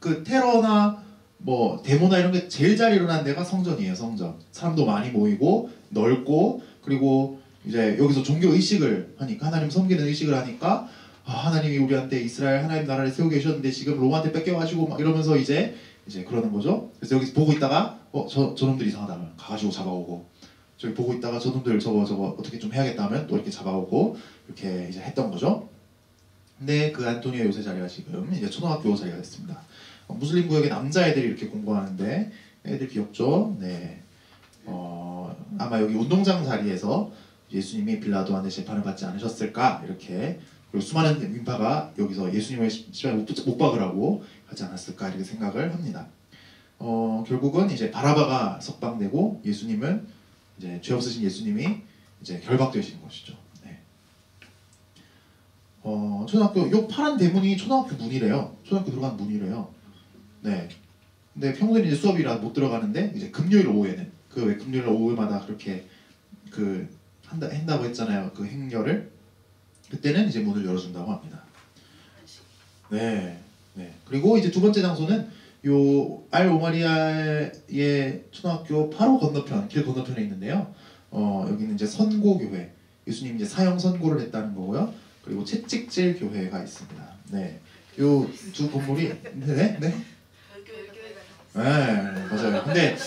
그 테러나 뭐 데모나 이런 게 제일 잘 일어난 데가 성전이에요. 성전. 사람도 많이 모이고 넓고, 그리고 이제 여기서 종교 의식을 하니까, 하나님 섬기는 의식을 하니까, 하나님이 우리한테 이스라엘 하나님 나라를 세우고 계셨는데 지금 로마한테 뺏겨가지고 막 이러면서 이제 그러는 거죠. 그래서 여기 보고 있다가 저놈들 이상하다면 가가지고 잡아오고, 저기 보고 있다가 저놈들 저거 어떻게 좀 해야겠다면 또 이렇게 잡아오고, 이렇게 이제 했던 거죠. 근데 그 안토니오 요새 자리가 지금 이제 초등학교 자리가 됐습니다. 무슬림 구역에 남자애들이 이렇게 공부하는데, 애들 귀엽죠? 네. 아마 여기 운동장 자리에서 예수님이 빌라도한테 재판을 받지 않으셨을까, 이렇게. 그리고 수많은 인파가 여기서 예수님을 십자가에 못 박으라고 하지 않았을까, 이렇게 생각을 합니다. 결국은 이제 바라바가 석방되고 예수님은 이제 죄 없으신 예수님이 이제 결박되신 것이죠. 네. 초등학교, 요 파란 대문이 초등학교 문이래요. 초등학교 들어가는 문이래요. 네. 근데 평소에 이제 수업이라 못 들어가는데, 이제 금요일 오후에는 왜 금요일 오후마다 그렇게 한다고 했잖아요. 그 행렬을. 그때는 이제 문을 열어준다고 합니다. 네. 네. 그리고 이제 두 번째 장소는 요 알 오마리아의 초등학교 바로 건너편, 길 건너편에 있는데요. 여기는 이제 선고교회, 예수님 이제 사형 선고를 했다는 거고요. 그리고 채찍질 교회가 있습니다. 네. 요 두 건물이 네. 맞아요. 근데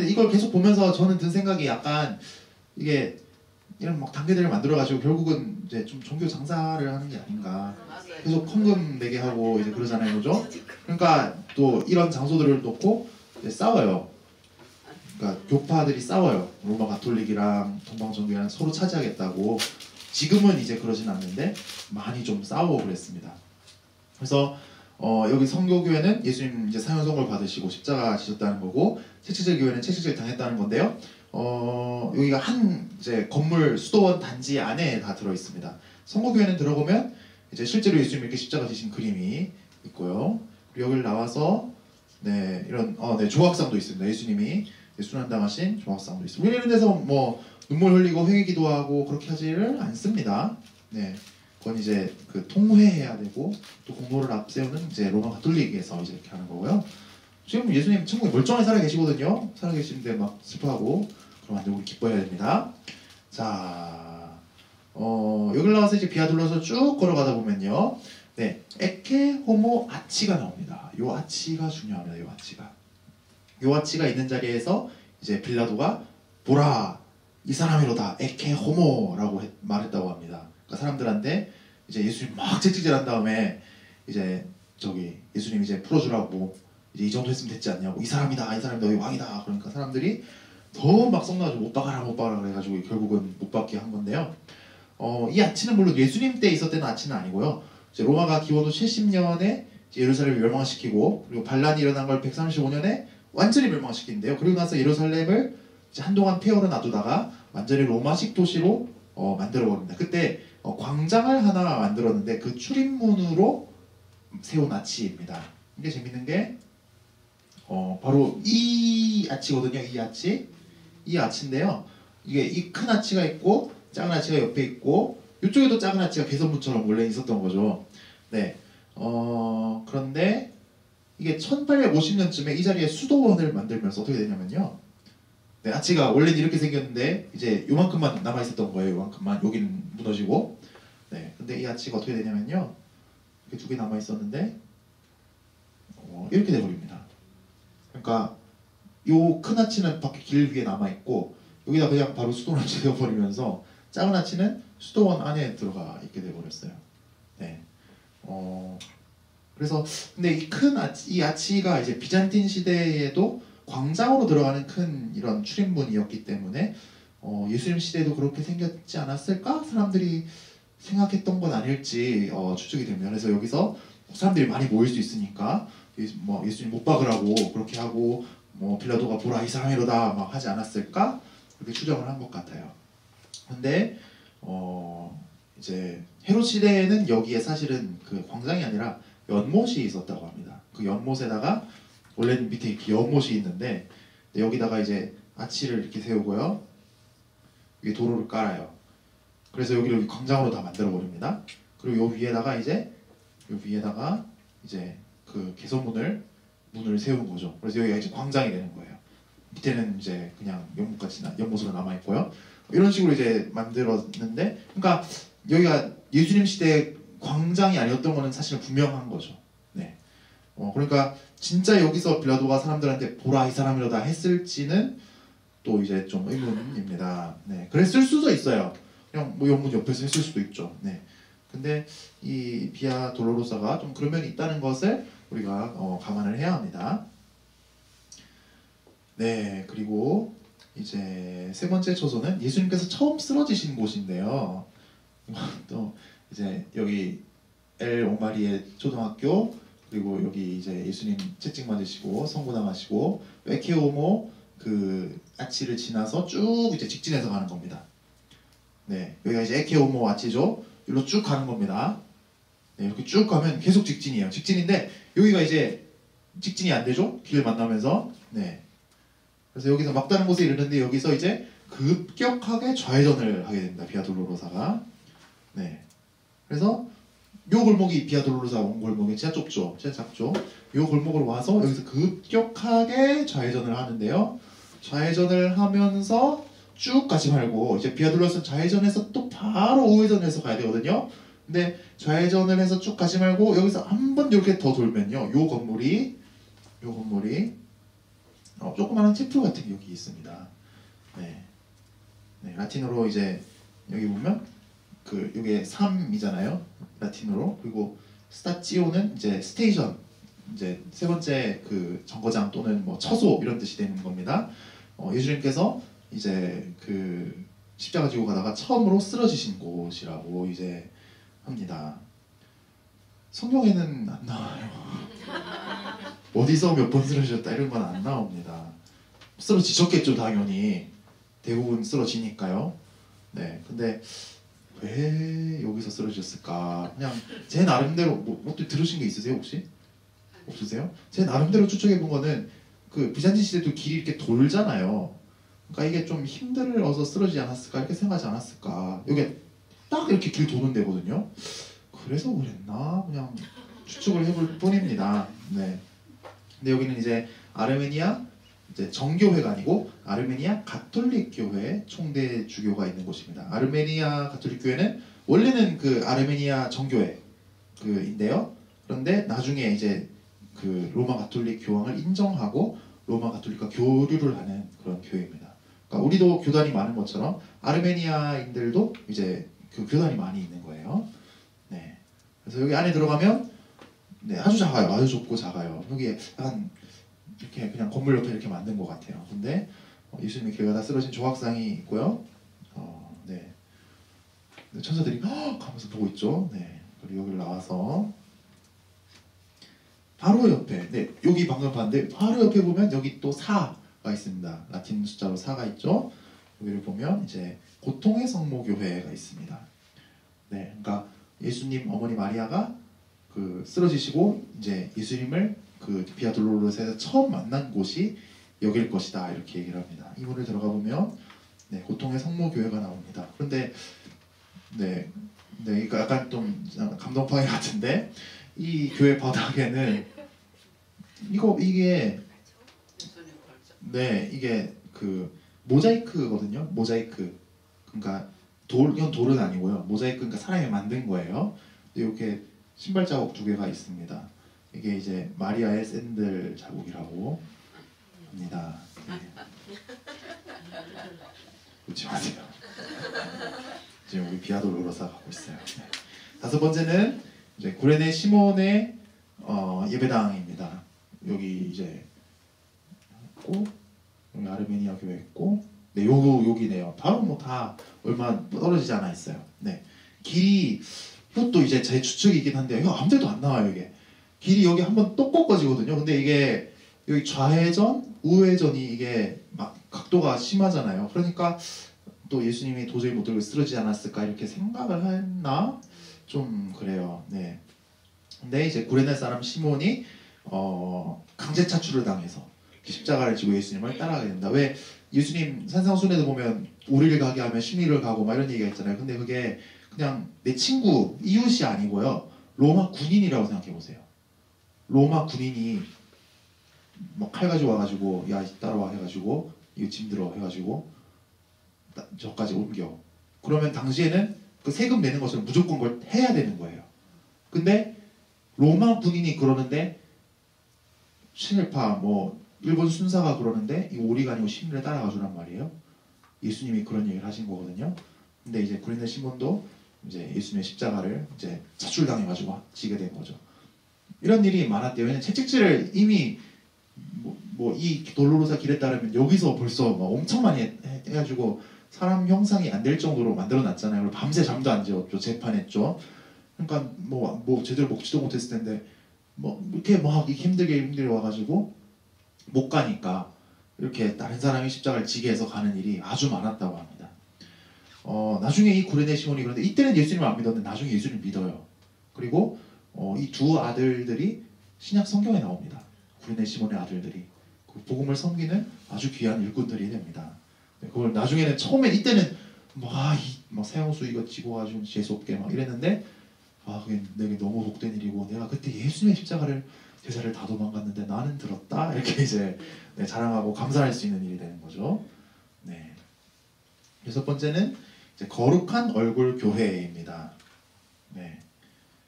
이걸 계속 보면서 저는 든 생각이, 약간 이게 이런 막 단계들을 만들어가지고 결국은 이제 좀 종교 장사를 하는 게 아닌가. 계속 헌금 내게 하고 이제 그러잖아요, 그죠? 그러니까 또 이런 장소들을 놓고 이제 싸워요. 그러니까 교파들이 싸워요. 로마 가톨릭이랑 동방정교회랑 서로 차지하겠다고. 지금은 이제 그러진 않는데 많이 좀 싸우고 그랬습니다. 그래서 여기 성교교회는 예수님 이제 사형 선고를 받으시고 십자가 지셨다는 거고, 채찍질 교회는 채찍질 당했다는 건데요. 여기가 한 이제 건물 수도원 단지 안에 다 들어 있습니다. 성고교회는 들어보면 이제 실제로 예수님 이렇게 십자가 지신 그림이 있고요. 그리고 여기를 나와서 이런 조각상도 있습니다. 예수님이 순환당하신 조각상도 있습니다. 우리는 이런 데서 뭐 눈물 흘리고 회개기도하고 그렇게 하지를 않습니다. 네, 그건 이제 그 통회해야 되고, 또 공로를 앞세우는 이제 로마 가톨릭에서 이제 이렇게 하는 거고요. 지금 예수님 천국에 멀쩡하게 살아 계시거든요. 살아 계시는데 막 슬퍼하고 그러면 안 되고 우리 기뻐해야 됩니다. 자, 여기를 나와서 이제 비아 둘러서 쭉 걸어가다 보면요, 네, 에케 호모 아치가 나옵니다. 요 아치가 중요합니다. 요 아치가 있는 자리에서 이제 빌라도가 보라, 이 사람이로다 에케 호모라고 말했다고 합니다. 그러니까 사람들한테 이제 예수님 막 채찍질한 다음에 이제 예수님 이제 풀어주라고, 이제 이 정도 했으면 됐지 않냐고, 이 사람이다 너희 왕이다. 그러니까 사람들이 더 막 성나가지고 못 박아라 그래가지고 결국은 못 박게 한 건데요. 이 아치는 물론 예수님 때 있었던 아치는 아니고요. 이제 로마가 기원 후 70년에 예루살렘을 멸망시키고, 그리고 반란이 일어난 걸 135년에 완전히 멸망시킨대요. 그리고 나서 예루살렘을 이제 한동안 폐허로 놔두다가 완전히 로마식 도시로 만들어 버립니다. 그때 광장을 하나 만들었는데 그 출입문으로 세운 아치입니다. 이게 재밌는 게 바로 이 아치거든요. 이 아치인데요. 이게 이 큰 아치가 있고 작은 아치가 옆에 있고, 이쪽에도 작은 아치가 개선문처럼 원래 있었던 거죠. 네. 그런데 이게 1850년쯤에 이 자리에 수도원을 만들면서 어떻게 되냐면요. 네, 아치가 원래는 이렇게 생겼는데 이제 요만큼만 남아 있었던 거예요. 요만큼만. 여기는 무너지고. 네. 근데 이 아치가 어떻게 되냐면요. 이렇게 두 개 남아 있었는데 이렇게 돼 버립니다. 그러니까 요 큰 아치는 밖에 길 위에 남아 있고, 여기다 그냥 바로 수도원을 지어 버리면서 작은 아치는 수도원 안에 들어가 있게 돼 버렸어요. 네. 그래서 근데 이 아치가 이제 비잔틴 시대에도 광장으로 들어가는 큰 이런 출입문이었기 때문에 예수님 시대에도 그렇게 생겼지 않았을까? 사람들이 생각했던 건 아닐지 추측이 됩니다. 그래서 여기서 사람들이 많이 모일 수 있으니까 예수님 못 박으라고 그렇게 하고, 빌라도가 보라 이 사람이로다 막 하지 않았을까? 그렇게 추정을 한 것 같아요. 근데 이제 헤롯 시대에는 여기에 사실은 그 광장이 아니라 연못이 있었다고 합니다. 그 연못에다가 원래는 밑에 이렇게 연못이 있는데 여기다가 이제 아치를 이렇게 세우고요, 위에 도로를 깔아요. 그래서 여기를 광장으로 다 만들어 버립니다. 그리고 요 위에다가 이제 그 개선문을 문을 세운 거죠. 그래서 여기가 이제 광장이 되는 거예요. 밑에는 이제 그냥 연못같이 연못으로 남아 있고요. 이런 식으로 이제 만들었는데, 그러니까 여기가 예수님 시대 광장이 아니었던 거는 사실 분명한 거죠. 네. 그러니까 진짜 여기서 빌라도가 사람들한테 보라 이 사람이로다 했을지는 또 이제 좀 의문입니다. 네. 그랬을 수도 있어요. 그냥 뭐 연못 옆에서 했을 수도 있죠. 네. 근데 이 비아 돌로로사가 좀 그런 면이 있다는 것을 우리가 감안을 해야 합니다. 네, 그리고 이제 세 번째 초소는 예수님께서 처음 쓰러지신 곳인데요. 또 이제 여기 엘 오마리의 초등학교, 그리고 여기 이제 예수님 채찍 맞으시고 성부담하시고 에케오모 그 아치를 지나서 쭉 이제 직진해서 가는 겁니다. 네, 여기가 이제 에케오모 아치죠. 여기로 쭉 가는 겁니다. 네, 이렇게 쭉 가면 계속 직진이에요. 직진인데 여기가 이제 직진이 안 되죠. 길 만나면서. 네. 그래서 여기서 막다른 곳에 이르는데 여기서 이제 급격하게 좌회전을 하게 됩니다. 비아 돌로로사가. 네. 그래서 요 골목이 비아 돌로로사 온 골목이 진짜 좁죠. 진짜 작죠. 요 골목으로 와서 여기서 급격하게 좌회전을 하는데요. 좌회전을 하면서 쭉 가지 말고 이제 비아 돌로로사 좌회전해서 또 바로 우회전해서 가야 되거든요. 근데 좌회전을 해서 쭉 가지 말고 여기서 한 번 이렇게 더 돌면요. 요 건물이 조그마한 체프 같은 게 여기 있습니다. 네. 네, 라틴어로 이제 여기 보면 그 이게 3이잖아요. 라틴어로. 그리고 스타치오는 이제 스테이션, 이제 세 번째 그 정거장 또는 뭐 처소 이런 뜻이 되는 겁니다. 예수님께서 이제 그 십자가 지고 가다가 처음으로 쓰러지신 곳이라고 이제 합니다. 성경에는 안 나와요. 어디서 몇 번 쓰러지셨다 이런 건 안 나옵니다. 쓰러지셨겠죠, 당연히. 대부분 쓰러지니까요. 네, 근데 왜 여기서 쓰러지셨을까? 그냥 제 나름대로 뭐 또 들으신 게 있으세요 혹시? 없으세요? 제 나름대로 추측해 본 거는 그 비잔틴 시대도 길이 이렇게 돌잖아요. 그러니까 이게 좀 힘들어서 쓰러지지 않았을까 이렇게 생각하지 않았을까. 여기 딱 이렇게 길 도는 데거든요. 그래서 그랬나? 그냥 추측을 해볼 뿐입니다. 네. 근데 여기는 이제 아르메니아 이제 정교회가 아니고 아르메니아 가톨릭 교회 총대 주교가 있는 곳입니다. 아르메니아 가톨릭 교회는 원래는 그 아르메니아 정교회 그인데요. 그런데 나중에 이제 그 로마 가톨릭 교황을 인정하고 로마 가톨릭과 교류를 하는 그런 교회입니다. 그러니까 우리도 교단이 많은 것처럼 아르메니아인들도 이제 그 교단이 많이 있는 거예요. 네. 그래서 여기 안에 들어가면 네, 아주 작아요. 아주 좁고 작아요. 여기에 약간 이렇게 그냥 건물 옆에 이렇게 만든 것 같아요. 근데 예수님의 교회가 다 쓰러진 조각상이 있고요. 네. 천사들이 가면서 보고 있죠. 네. 그리고 여기를 나와서 바로 옆에, 네, 여기 방금 봤는데 바로 옆에 보면 여기 또 4가 있습니다. 라틴 숫자로 4가 있죠. 여기를 보면 이제 고통의 성모교회가 있습니다. 네, 그러니까 예수님 어머니 마리아가 그 쓰러지시고 이제 예수님을 그 비아 돌로로사에서 처음 만난 곳이 여길 것이다 이렇게 얘기를 합니다. 이 문을 들어가 보면 네, 고통의 성모교회가 나옵니다. 그런데 네, 이거 약간 좀 감동파괴 같은데 이 교회 바닥에는 이게 네, 이게 그 모자이크거든요. 모자이크. 그러니까 이건 돌은 아니고요. 모자이크 그러니까 사람이 만든 거예요. 이렇게 신발 자국 2개가 있습니다. 이게 이제 마리아의 샌들 자국이라고 합니다. 네. 웃지 마세요. 지금 우리 비아 돌로로사 가고 있어요. 네. 5번째는 이제 구레네 시몬의 예배당입니다. 여기 이제 있고 여기 아르메니아 교회 있고 네, 여기네요. 바로 뭐 다 얼마 떨어지지 않아 있어요. 네, 길이 이것도 이제 제 추측이긴 한데 이거 아무 데도 안 나와요. 이게 길이 여기 한번 또 꺾어지거든요. 근데 이게 여기 좌회전, 우회전이 이게 막 각도가 심하잖아요. 그러니까 또 예수님이 도저히 못 들고 쓰러지지 않았을까 이렇게 생각을 했나 좀 그래요. 네. 근데 이제 구레네 사람 시몬이 강제 차출을 당해서 십자가를 지고 예수님을 따라가게 된다. 왜 예수님 산상순례도 보면 우리를 가게 하면 심리를 가고 막 이런 얘기가 있잖아요. 근데 그게 그냥 내 친구, 이웃이 아니고요. 로마 군인이라고 생각해 보세요. 로마 군인이 뭐 칼 가지고 와가지고 야 따라와 해가지고 이거 짐 들어 해가지고 저까지 옮겨. 그러면 당시에는 그 세금 내는 것을 무조건 그걸 해야 되는 거예요. 근데 로마 군인이 그러는데 신일파 뭐 일본 순사가 그러는데 이거 오리가 아니고 심리를 따라가 주란 말이에요. 예수님이 그런 얘기를 하신 거거든요. 근데 이제 구린의 시몬도 이제 예수님의 십자가를 이제 차출당해가지고 지게 된 거죠. 이런 일이 많았대요. 왜냐면 채찍질을 이미 뭐 이 돌로로사 길에 따르면 여기서 벌써 막 엄청 많이 해가지고 사람 형상이 안 될 정도로 만들어 놨잖아요. 그리고 밤새 잠도 안 재웠죠. 재판했죠. 그러니까 뭐 제대로 먹지도 못했을 텐데 뭐 이렇게 막 힘들게 와가지고 못 가니까 이렇게 다른 사람이 십자가를 지게 해서 가는 일이 아주 많았다고 합니다. 나중에 이 구레네 시몬이 그런데 이때는 예수님을 안 믿었는데 나중에 예수님을 믿어요. 그리고 이 두 아들들이 신약 성경에 나옵니다. 구레네 시몬의 아들들이 그 복음을 섬기는 아주 귀한 일꾼들이 됩니다. 그걸 나중에는 처음에 이때는 막 세영수 이거 지고 가지고 재수없게 막 이랬는데 그게 내게 너무 복된 일이고 내가 그때 예수님의 십자가를 제사를 다 도망갔는데 나는 들었다 이렇게 이제 자랑하고 감사할 수 있는 일이 되는 거죠. 네. 여섯 번째는 이제 거룩한 얼굴 교회입니다. 네.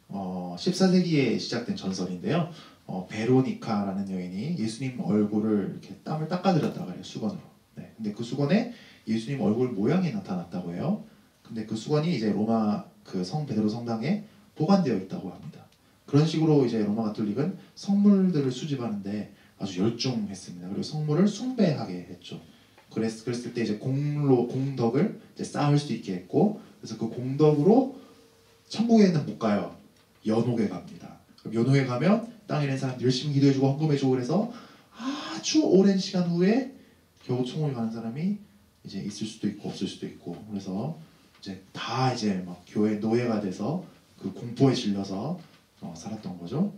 14세기에 시작된 전설인데요. 베로니카라는 여인이 예수님 얼굴을 이렇게 땀을 닦아드렸다고 해요. 수건으로. 네. 근데 그 수건에 예수님 얼굴 모양이 나타났다고 해요. 근데 그 수건이 이제 로마 그 성 베드로 성당에 보관되어 있다고 합니다. 그런 식으로 이제 로마 가톨릭은 성물들을 수집하는데 아주 열중했습니다. 그리고 성물을 숭배하게 했죠. 그랬을 때 이제 공덕을 이제 쌓을 수 있게 했고, 그래서 그 공덕으로 천국에는 못 가요. 연옥에 갑니다. 그럼 연옥에 가면 땅에 있는 사람 열심히 기도해주고 헌금해주고 그래서 아주 오랜 시간 후에 겨우 천국에 가는 사람이 이제 있을 수도 있고 없을 수도 있고, 그래서 이제 다 이제 막 교회 노예가 돼서 그 공포에 질려서 살았던 거죠.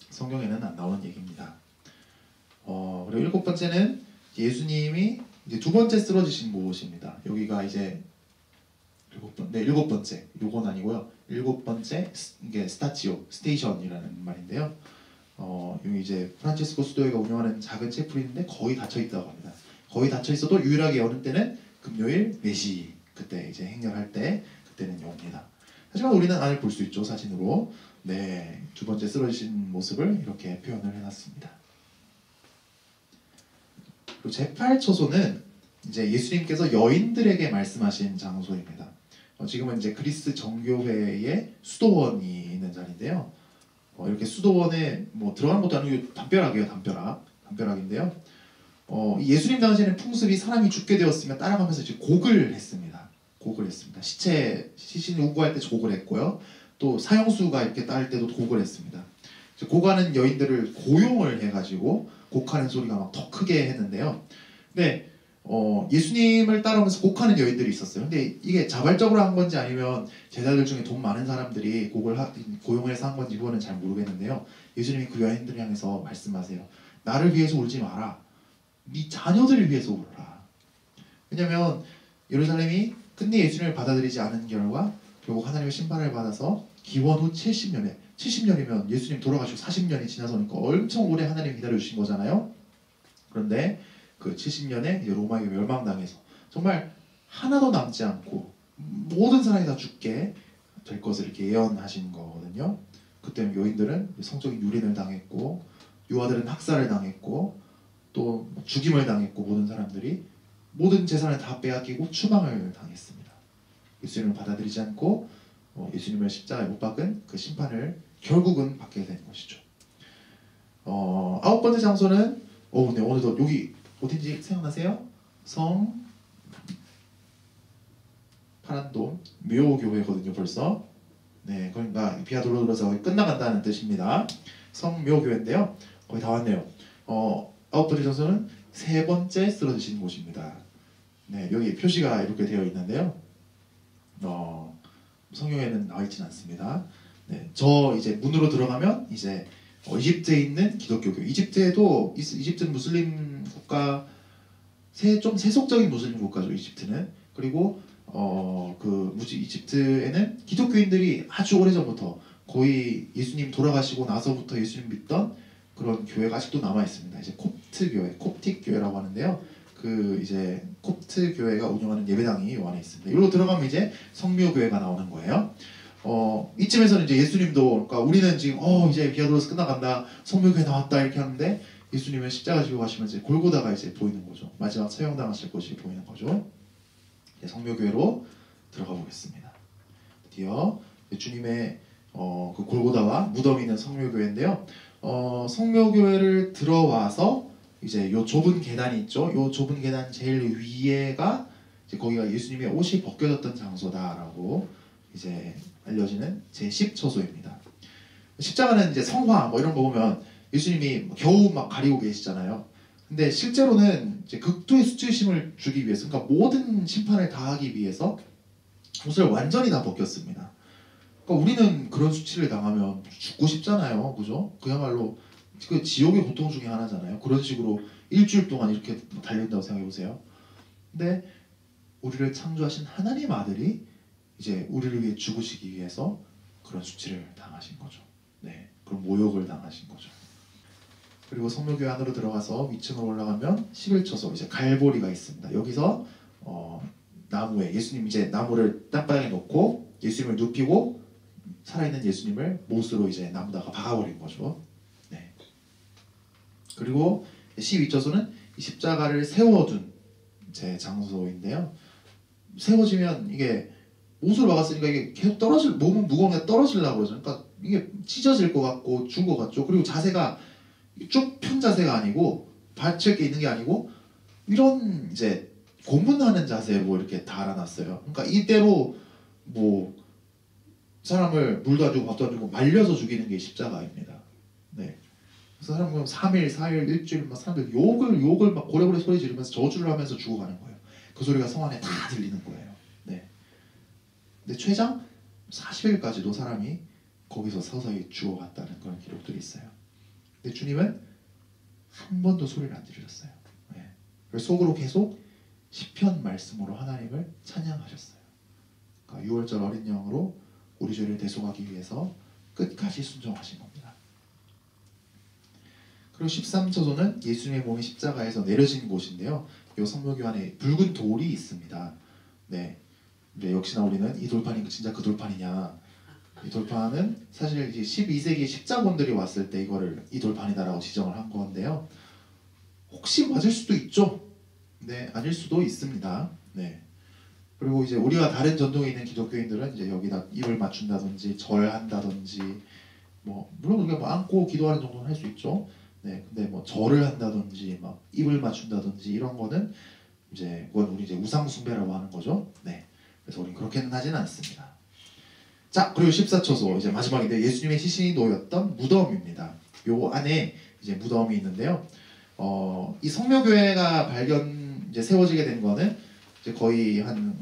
성경에는 안 나오는 얘기입니다. 그리고 일곱 번째는 예수님이 이제 두 번째 쓰러지신 모습입니다. 여기가 이제 일곱 번째, 요건 아니고요. 일곱 번째 이게 스테이션이라는 말인데요. 여기 이제 프란치스코 수도회가 운영하는 작은 채플인데 거의 닫혀 있다고 합니다. 거의 닫혀 있어도 유일하게 여는 때는 금요일 4시 그때 이제 행렬할 때 그때는 엽니다. 하지만 우리는 안을 볼 수 있죠, 사진으로. 네, 두 번째 쓰러지신 모습을 이렇게 표현을 해놨습니다. 그리고 제8초소는 이제 예수님께서 여인들에게 말씀하신 장소입니다. 지금은 이제 그리스 정교회의 수도원이 있는 자리인데요. 이렇게 수도원에 뭐 들어가는 것도 아니고 담벼락이에요, 담벼락인데요. 예수님 당시에는 풍습이 사람이 죽게 되었으면 따라가면서 이제 곡을 했습니다. 시신을 우구할 때 곡을 했고요. 또 사형수가 이렇게 따를 때도 곡을 했습니다. 곡하는 여인들을 고용을 해가지고 곡하는 소리가 막 더 크게 했는데요. 근데 예수님을 따라오면서 곡하는 여인들이 있었어요. 근데 이게 자발적으로 한 건지 아니면 제자들 중에 돈 많은 사람들이 고용을 해서 한 건지 그거는 잘 모르겠는데요. 예수님이 그 여인들을 향해서 말씀하세요. 나를 위해서 울지 마라. 네 자녀들을 위해서 울어라. 왜냐면 예루살렘이 끝내 예수님을 받아들이지 않은 결과 결국 하나님의 심판을 받아서 기원 후 70년이면 예수님 돌아가시고 40년이 지나서니까 엄청 오래 하나님 기다려주신 거잖아요. 그런데 그 70년에 로마에게 멸망당해서 정말 하나도 남지 않고 모든 사람이 다 죽게 될 것을 이렇게 예언하신 거거든요. 그때 여인들은 성적인 유린을 당했고 유아들은 학살을 당했고 또 죽임을 당했고 모든 사람들이 모든 재산을 다 빼앗기고 추방을 당했습니다. 예수님을 받아들이지 않고 예수님을 십자가에 못 박은 그 심판을 결국은 받게 된 것이죠. 아홉 번째 장소는 네, 오늘도 여기 어딘지 생각나세요? 파란돔 묘교회거든요. 벌써 네, 그러니까 비아돌로로서 끝나간다는 뜻입니다. 성묘교회인데요. 거의 다 왔네요. 아홉 번째 장소는 세 번째 쓰러지신 곳입니다. 네, 여기 표시가 이렇게 되어 있는데요. 성경에는 나와 있지는 않습니다. 네, 저 이제 문으로 들어가면 이제 이집트에 있는 기독교교. 이집트는 무슬림 국가, 좀 세속적인 무슬림 국가죠. 이집트는. 그리고 이집트에는 기독교인들이 아주 오래전부터 거의 예수님 돌아가시고 나서부터 예수님 믿던 그런 교회가 아직도 남아 있습니다. 이제 콥트 교회, 콥틱 교회라고 하는데요. 그 이제 콥트 교회가 운영하는 예배당이 이 안에 있습니다. 여기로 들어가면 이제 성묘 교회가 나오는 거예요. 이쯤에서는 이제 예수님도, 그러니까 우리는 지금 이제 비아도로스 끝나간다, 성묘 교회 나왔다 이렇게 하는데 예수님은 십자가 지고 가시면 이제 골고다가 이제 보이는 거죠. 마지막 처형당하실 것이 보이는 거죠. 성묘 교회로 들어가 보겠습니다. 드디어 주님의 그 골고다와 무덤이 있는 성묘교회인데요. 성묘교회를 들어와서 이제 요 좁은 계단이 있죠. 요 좁은 계단 제일 위에가 이제 거기가 예수님의 옷이 벗겨졌던 장소다라고 이제 알려지는 제10처소입니다. 십자가는 이제 성화 뭐 이런 거 보면 예수님이 겨우 막 가리고 계시잖아요. 근데 실제로는 이제 극도의 수치심을 주기 위해서, 그러니까 모든 심판을 다하기 위해서 옷을 완전히 다 벗겼습니다. 그러니까 우리는 그런 수치를 당하면 죽고 싶잖아요, 그죠? 그야말로 그 지옥의 고통 중에 하나잖아요. 그런 식으로 일주일 동안 이렇게 달린다고 생각해 보세요. 근데 우리를 창조하신 하나님 아들이 이제 우리를 위해 죽으시기 위해서 그런 수치를 당하신 거죠. 네, 그런 모욕을 당하신 거죠. 그리고 성묘교회 안으로 들어가서 위층으로 올라가면 11처소 이제 갈보리가 있습니다. 여기서 나무에 예수님 이제 나무를 땅바닥에 놓고 예수님을 눕히고 살아있는 예수님을 못으로 이제 나무다가 박아버린 거죠. 네. 그리고 12처소는 십자가를 세워둔 제 장소인데요. 세워지면 이게 못으로 박았으니까 이게 계속 몸은 무거우니까 떨어지려고 그러죠. 그러니까 이게 찢어질 것 같고 죽은 것 같죠. 그리고 자세가 쭉 편 자세가 아니고 받칠 게 있는 게 아니고 이런 이제 고문하는 자세로 이렇게 달아놨어요. 그러니까 이대로 뭐 사람을 물도 안 주고 밥도 안 주고 말려서 죽이는 게 십자가입니다. 네. 그래서 사람 보면 3일, 4일, 일주일 막 사람들 욕을 막 고래고래 소리 지르면서 저주를 하면서 죽어가는 거예요. 그 소리가 성 안에 다 들리는 거예요. 네. 근데 최장 40일까지도 사람이 거기서 서서히 죽어갔다는 그런 기록들이 있어요. 근데 주님은 한 번도 소리를 안 지르셨어요. 네. 그래서 속으로 계속 시편 말씀으로 하나님을 찬양하셨어요. 그러니까 6월절 어린 양으로 우리 죄를 대속하기 위해서 끝까지 순종하신 겁니다. 그리고 13처소는 예수님의 몸이 십자가에서 내려진 곳인데요. 이 성묘교 안에 붉은 돌이 있습니다. 네, 이제 역시나 우리는 이 돌판이 진짜 그 돌판이냐? 이 돌판은 사실 이제 12세기 십자군들이 왔을 때 이 돌판이다라고 지정을 한 건데요. 혹시 맞을 수도 있죠. 네, 아닐 수도 있습니다. 네. 그리고 이제 우리가 다른 전통에 있는 기독교인들은 이제 여기다 입을 맞춘다든지 절한다든지 뭐 물론 우리가 뭐 안고 기도하는 정도는 할 수 있죠. 네, 근데 뭐 절을 한다든지 막 입을 맞춘다든지 이런 거는 이제 그건 우리 이제 우상 숭배라고 하는 거죠. 네, 그래서 우리는 그렇게는 하지는 않습니다. 자, 그리고 14처소 이제 마지막인데 예수님의 시신이 놓였던 무덤입니다. 요 안에 이제 무덤이 있는데요. 이 성묘교회가 이제 세워지게 된 거는 이제 거의 한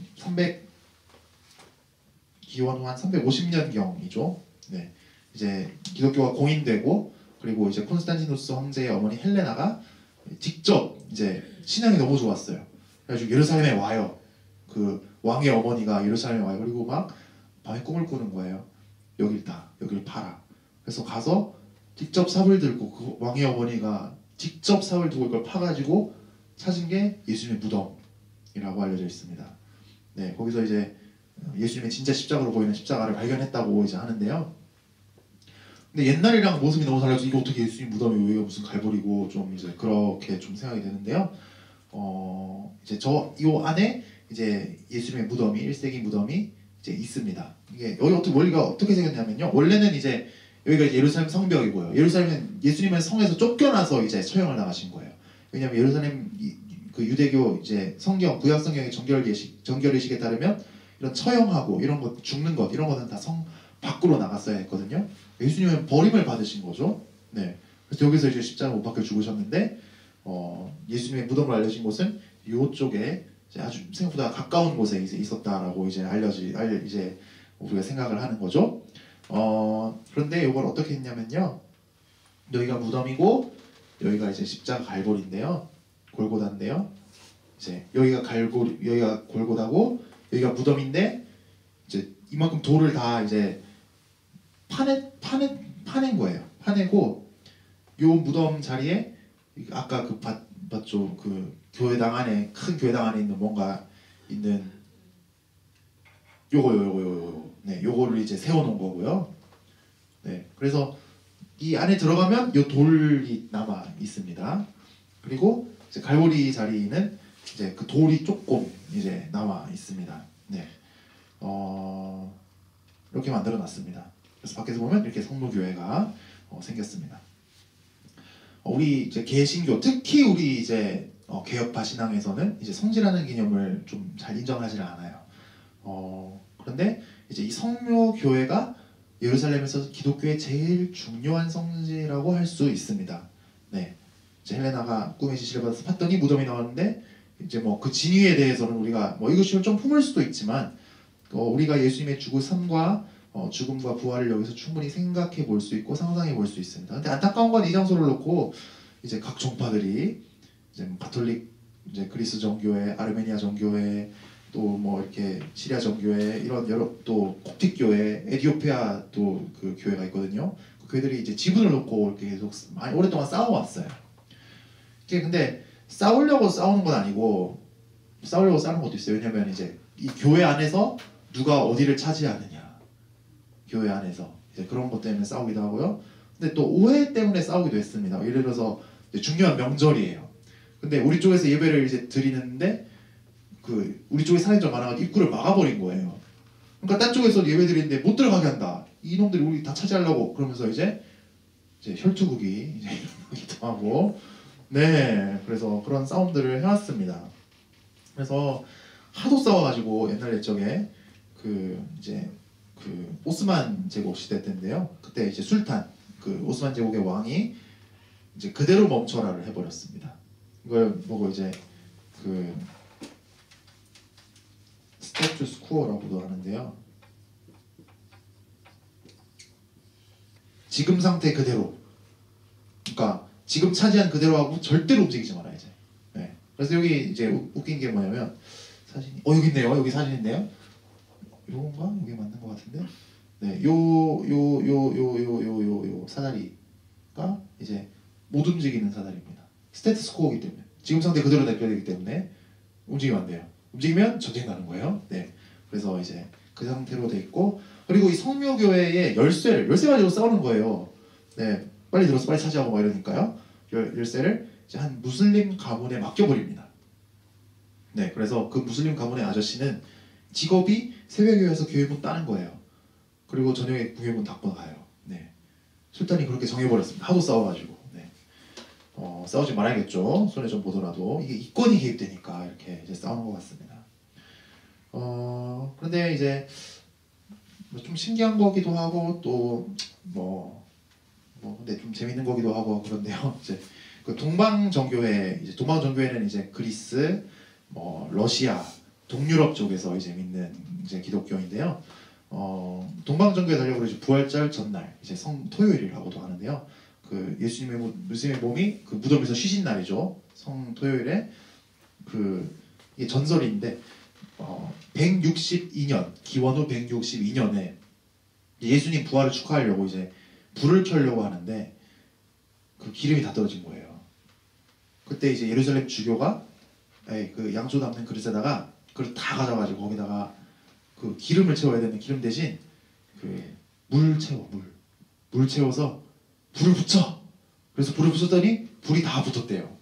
기원 후 한 350년경이죠. 네, 이제 기독교가 공인되고 그리고 이제 콘스탄티누스 황제의 어머니 헬레나가 직접 이제 신앙이 너무 좋았어요. 그래가지고 예루살렘에 와요. 그 왕의 어머니가 예루살렘에 와요. 그리고 막 밤에 꿈을 꾸는 거예요. 여길 팔아. 그래서 가서 직접 삽을 들고 그 왕의 어머니가 직접 삽을 들고 이걸 파가지고 찾은 게 예수님의 무덤이라고 알려져 있습니다. 네, 거기서 이제 예수님의 진짜 십자가로 보이는 십자가를 발견했다고 이제 하는데요. 근데 옛날이랑 모습이 너무 달라서 이거 어떻게 예수님 무덤이 여기가 무슨 갈보리고 좀 이제 그렇게 좀 생각이 되는데요. 이제 요 안에 이제 예수님의 무덤이 1세기 무덤이 이제 있습니다. 이게 여기 원리가 어떻게 생겼냐면요. 원래는 이제 여기가 예루살렘 성벽이고요. 예수님은 성에서 쫓겨나서 이제 처형을 당하신 거예요. 왜냐하면 예루살렘 그 유대교 이제 성경 구약 성경의 정결의식에 따르면 이런 처형하고 이런 것 죽는 것 이런 거는 다 성 밖으로 나갔어야 했거든요. 예수님은 버림을 받으신 거죠. 네. 그래서 여기서 이제 십자가 못 박혀 죽으셨는데 예수님의 무덤을 알려진 곳은 이쪽에 아주 생각보다 가까운 곳에 이제 있었다라고 이제 이제 우리가 생각을 하는 거죠. 그런데 이걸 어떻게 했냐면요. 여기가 무덤이고 여기가 이제 십자가 갈보리인데요. 골고다인데요. 이제 여기가 골고다고 여기가 무덤인데 이제 이만큼 돌을 다 이제 파낸 거예요. 파내고 요 무덤 자리에 아까 그 봤죠? 그 교회당 안에 큰 교회당 안에 있는 뭔가 있는 요거 네, 요거를 이제 세워놓은 거고요. 네, 그래서 이 안에 들어가면 요 돌이 남아 있습니다. 그리고 이제 갈보리 자리는 이제 그 돌이 조금 이제 남아 있습니다. 네, 이렇게 만들어 놨습니다. 그래서 밖에서 보면 이렇게 성모교회가 생겼습니다. 우리 이제 개신교, 특히 우리 이제 개혁파 신앙에서는 이제 성지라는 개념을 좀 잘 인정하지 않아요. 그런데 이제 이 성묘교회가 예루살렘에서 기독교의 제일 중요한 성지라고 할 수 있습니다. 네, 이제 헬레나가 꿈의 지시를 받아서 봤더니 무덤이 나왔는데 이제 뭐 그 진위에 대해서는 우리가 뭐 이것이 좀 품을 수도 있지만 우리가 예수님의 삶과 죽음과 부활을 여기서 충분히 생각해 볼 수 있고 상상해 볼 수 있습니다. 근데 안타까운 건 이 장소를 놓고 이제 각 종파들이 이제 가톨릭, 이제 그리스 정교회, 아르메니아 정교회, 또 뭐 이렇게 시리아 정교회, 이런 여러 또 콥틱 교회, 에디오피아 또 그 교회가 있거든요. 그 교회들이 이제 지분을 놓고 이렇게 계속 많이 오랫동안 싸워왔어요. 이게 근데 싸우려고 싸우는 건 아니고 싸우려고 싸우는 것도 있어요. 왜냐면 이제 이 교회 안에서 누가 어디를 차지하느냐, 교회 안에서 이제 그런 것 때문에 싸우기도 하고요. 근데 또 오해 때문에 싸우기도 했습니다. 예를 들어서 중요한 명절이에요. 근데 우리 쪽에서 예배를 이제 드리는데 그 우리 쪽에 사람이 좀 많아가지고 입구를 막아버린 거예요. 그러니까 딴 쪽에서 예배 드리는데 못 들어가게 한다. 이놈들이 우리 다 차지하려고. 그러면서 이제 혈투국이 이제 일어나기도 하고, 네, 그래서 그런 싸움들을 해왔습니다. 그래서 하도 싸워가지고 옛날 옛적에 이제 오스만 제국 시대 때인데요. 그때 이제 술탄, 그 오스만 제국의 왕이 이제 그대로 멈춰라를 해버렸습니다. 이걸 보고 이제 스태투스 쿠어라고도 하는데요. 지금 상태 그대로, 그러니까 지금 차지한 그대로 하고 절대로 움직이지 마라 이제. 네. 그래서 여기 이제 웃긴 게 뭐냐면 사진이 여기 있네요. 여기 사진 있네요. 요건가? 이게 맞는 것 같은데. 네, 요 사다리가 이제 못 움직이는 사다리입니다. 스테트스코어이기 때문에 지금 상태 그대로 냅둬야 되기 때문에 움직이면 안 돼요. 움직이면 전쟁 나는 거예요. 네, 그래서 이제 그 상태로 돼 있고, 그리고 이 성묘교회의 열쇠 가지고 싸우는 거예요. 네, 빨리 들어서 빨리 차지하고 막 이러니까요. 열쇠를 이제 한 무슬림 가문에 맡겨버립니다. 네, 그래서 그 무슬림 가문의 아저씨는 직업이 새벽교회에서 교회문 따는 거예요. 그리고 저녁에 교회문 닫고 가요. 네, 술단이 그렇게 정해버렸습니다. 하도 싸워가지고. 네, 싸우지 말아야겠죠. 손해 좀 보더라도 이게 이권이 개입되니까 이렇게 이제 싸우는 것 같습니다. 그런데 이제 좀 신기한 거기도 하고 또 근데 좀 재밌는 거기도 하고 그런데요. 이제 그 동방정교회는 이제 그리스, 러시아, 동유럽 쪽에서 이제 믿는 이제 기독교인데요. 동방정교회 달력으로 이제 부활절 전날, 이제 성토요일이라고도 하는데요. 그 예수님의 몸이 그 무덤에서 쉬신 날이죠. 성토요일에 이게 전설인데 162년 기원 후 162년에 예수님 부활을 축하하려고 이제 불을 켜려고 하는데 그 기름이 다 떨어진 거예요. 그때 이제 예루살렘 주교가 그 양초 담는 그릇에다가 그걸 다 가져가지고 거기다가 그 기름을 채워야 되는 기름 대신 물 채워서 불을 붙여. 그래서 불을 붙였더니 불이 다 붙었대요.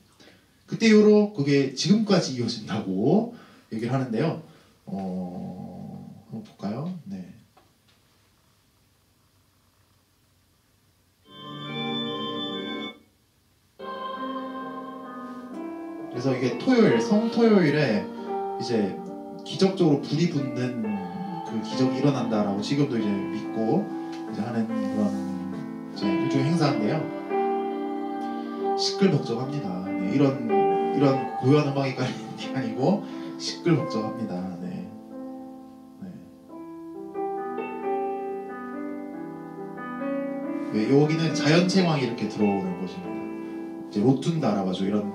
그때 이후로 그게 지금까지 이어진다고 얘기를 하는데요. 한번 볼까요? 네. 그래서 이게 성토요일에 이제 기적적으로 불이 붙는 그 기적이 일어난다라고 지금도 이제 믿고 이제 하는 그런 이제 일종의 행사인데요. 시끌벅적합니다. 네, 이런 고요한 음악이 깔리는 게 아니고 시끌벅적합니다. 네. 네, 여기는 자연채광이 이렇게 들어오는 곳입니다. 이제 로툰다라고 하죠. 이런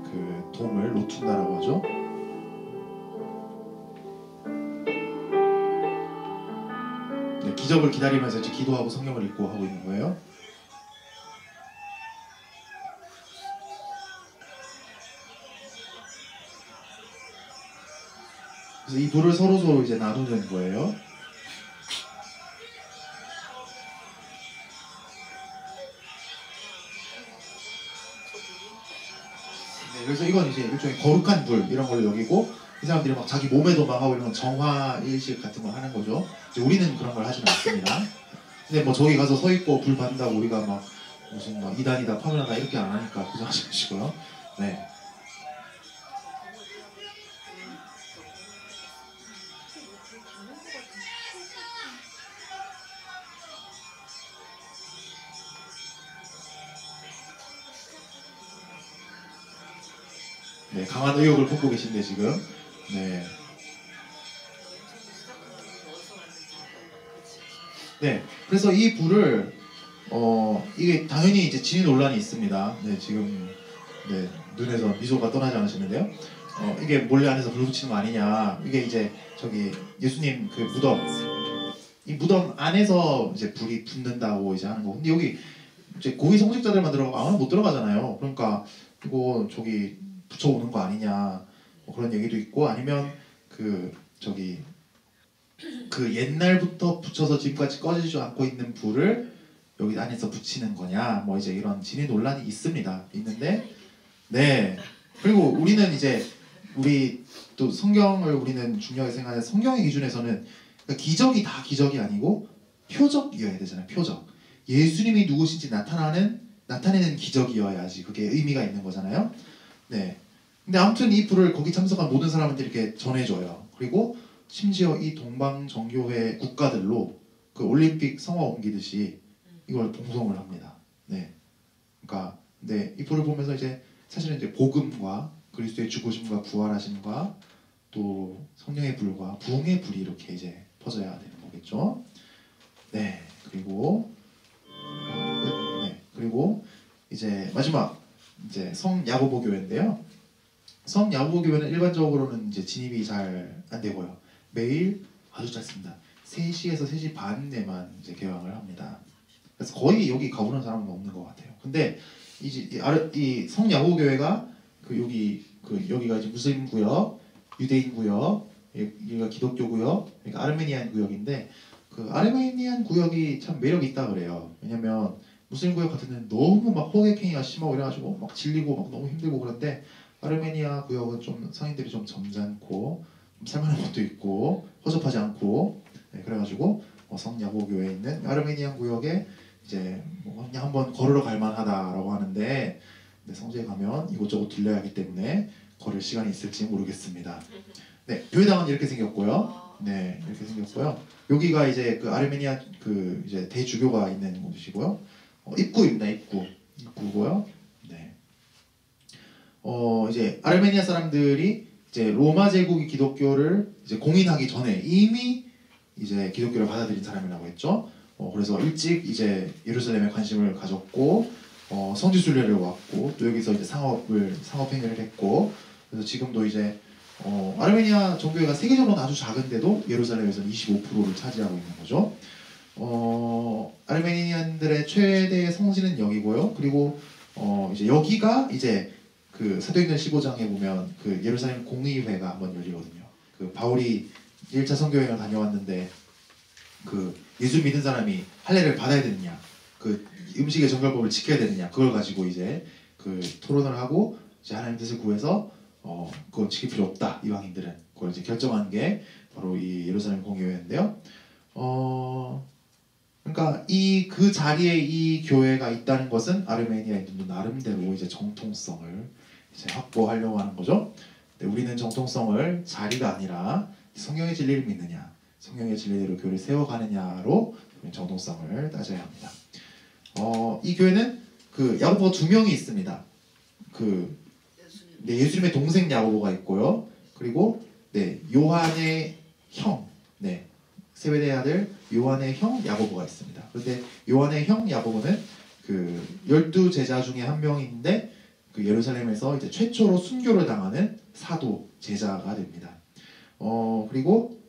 그 돔을 로툰다라고 하죠. 기적을 기다리면서 이제 기도하고 성경을 읽고 하고 있는 거예요. 그래서 이 불을 서로 이제 나누는 거예요. 네, 그래서 이건 이제 일종의 거룩한 불 이런 걸로 여기고 이 사람들이 막 자기 몸에도 막 하고 이런 건 정화 일식 같은 걸 하는 거죠. 이제 우리는 그런 걸 하지는 않습니다. 근데 뭐 저기 가서 서 있고 불 받는다고 우리가 막 무슨 막 이단이다 파멸하다 이렇게 안 하니까 걱정하지 마시고요. 네. 네, 강한 의욕을 품고 계신데 지금. 네. 네. 그래서 이 불을 이게 당연히 이제 진위 논란이 있습니다. 네, 지금 네, 눈에서 미소가 떠나지 않으시는데요. 이게 몰래 안에서 불 붙이는 거 아니냐. 이게 이제 저기 예수님 그 무덤 이 무덤 안에서 이제 불이 붙는다고 이제 하는 거. 근데 여기 이제 고위 성직자들만 들어가고 아무나 못 들어가잖아요. 그러니까 이거 저기 붙여오는 거 아니냐 뭐 그런 얘기도 있고 아니면 그 저기 그 옛날부터 붙여서 지금까지 꺼지지 않고 있는 불을 여기 안에서 붙이는 거냐 뭐 이제 이런 진위 논란이 있습니다. 있는데 네 그리고 우리는 이제 우리 또 성경을 우리는 중요하게 생각하는 성경의 기준에서는 그러니까 기적이 다 기적이 아니고 표적이어야 되잖아요. 표적 예수님이 누구신지 나타내는 기적이어야지 그게 의미가 있는 거잖아요. 네. 근데 아무튼 이 불을 거기 참석한 모든 사람한테 이렇게 전해줘요. 그리고 심지어 이 동방정교회 국가들로 그 올림픽 성화 옮기듯이 이걸 봉송을 합니다. 네. 그러니까 네, 이 불을 보면서 이제 사실은 이제 복음과 그리스도의 죽으심과 부활하심과 또 성령의 불과 부흥의 불이 이렇게 이제 퍼져야 되는 거겠죠. 네. 그리고 네. 그리고 이제 마지막 이제 성야고보 교회인데요. 성야고보 교회는 일반적으로는 이제 진입이 잘 안 되고요. 매일 아주 짧습니다. 3시에서 3시 반에만 이제 개방을 합니다. 그래서 거의 여기 가보는 사람은 없는 것 같아요. 근데 이제 이 성야고보 교회가 그 여기가 이제 무슬림 구역, 유대인 구역, 여기가 기독교 구역, 그러니까 아르메니안 구역인데 그 아르메니안 구역이 참 매력이 있다 그래요. 왜냐면 무슬림 구역 같은 데는 너무 막 호객행위가 심하고 이래가지고 막 질리고 막 너무 힘들고 그런데 아르메니아 구역은 좀 상인들이 좀 점잖고 좀 살만한 것도 있고 허접하지 않고 네, 그래가지고 성야고 교회에 있는 아르메니안 구역에 이제 뭐 그냥 한번 걸으러 갈만하다라고 하는데 네, 성지에 가면 이곳저곳 들려야 하기 때문에 걸을 시간이 있을지 모르겠습니다. 네, 교회당은 이렇게 생겼고요. 네, 이렇게 생겼고요. 여기가 이제 그 아르메니아 그 이제 대주교가 있는 곳이고요. 입구입니다. 입구고요. 네. 이제 아르메니아 사람들이 이제 로마 제국이 기독교를 이제 공인하기 전에 이미 이제 기독교를 받아들인 사람이라고 했죠. 그래서 일찍 이제 예루살렘에 관심을 가졌고 성지순례를 왔고 또 여기서 이제 상업행위를 했고 그래서 지금도 이제 아르메니아 종교회가 세계적으로는 아주 작은데도 예루살렘에서는 25%를 차지하고 있는 거죠. 아르메니안들의 최대 성지는 여기고요. 그리고 이제 여기가 이제 그 사도행전 15장에 보면 그 예루살렘 공의회가 한번 열리거든요. 그 바울이 1차 선교여행을 다녀왔는데 그 예수 믿는 사람이 할례를 받아야 되느냐, 그 음식의 정결법을 지켜야 되느냐, 그걸 가지고 이제 그 토론을 하고 이제 하나님 뜻을 구해서 그건 지킬 필요 없다 이방인들은 그걸 이제 결정한 게 바로 이 예루살렘 공의회인데요. 그러니까 그 자리에 이 교회가 있다는 것은 아르메니아인들도 나름대로 이제 정통성을 이제 확보하려고 하는 거죠. 근데 우리는 정통성을 자리가 아니라 성경의 진리를 믿느냐, 성경의 진리대로 교회를 세워가느냐로 정통성을 따져야 합니다. 이 교회는 그 야고보가 2명이 있습니다. 네, 예수님의 동생 야고보가 있고요. 그리고 네, 요한의 형, 네, 세베대의 아들 요한의 형 야고보가 있습니다. 그런데 요한의 형 야고보는 그 12제자 중에 한 명인데 그 예루살렘에서 이제 최초로 순교를 당하는 사도 제자가 됩니다. 그리고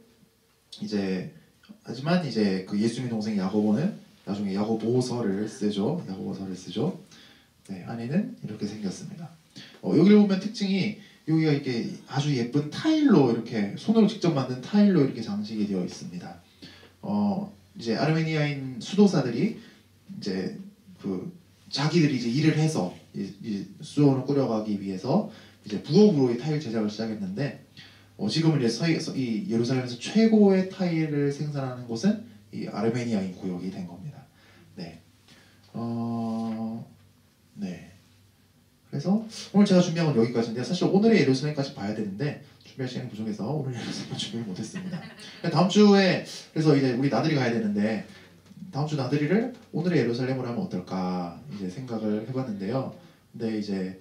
이제 하지만 이제 그 예수님의 동생 야고보는 나중에 야고보서를 쓰죠. 야고보서를 쓰죠. 네, 안에는 이렇게 생겼습니다. 여기를 보면 특징이 여기가 이렇게 아주 예쁜 타일로 이렇게 손으로 직접 만든 타일로 이렇게 장식이 되어 있습니다. 이제 아르메니아인 수도사들이 이제 그 자기들이 이제 일을 해서 이 수도원을 꾸려가기 위해서 이제 부엌으로 이 타일 제작을 시작했는데 지금은 이제 이 예루살렘에서 최고의 타일을 생산하는 곳은 이 아르메니아인 구역이 된 겁니다. 네. 네. 그래서 오늘 제가 준비한 건 여기까지인데 사실 오늘의 예루살렘까지 봐야 되는데 준비할 시간이 부족해서 오늘 예루살렘 준비를 못했습니다. 다음 주에 그래서 이제 우리 나들이 가야 되는데 다음 주 나들이를 오늘의 예루살렘으로 하면 어떨까 이제 생각을 해봤는데요. 근데 이제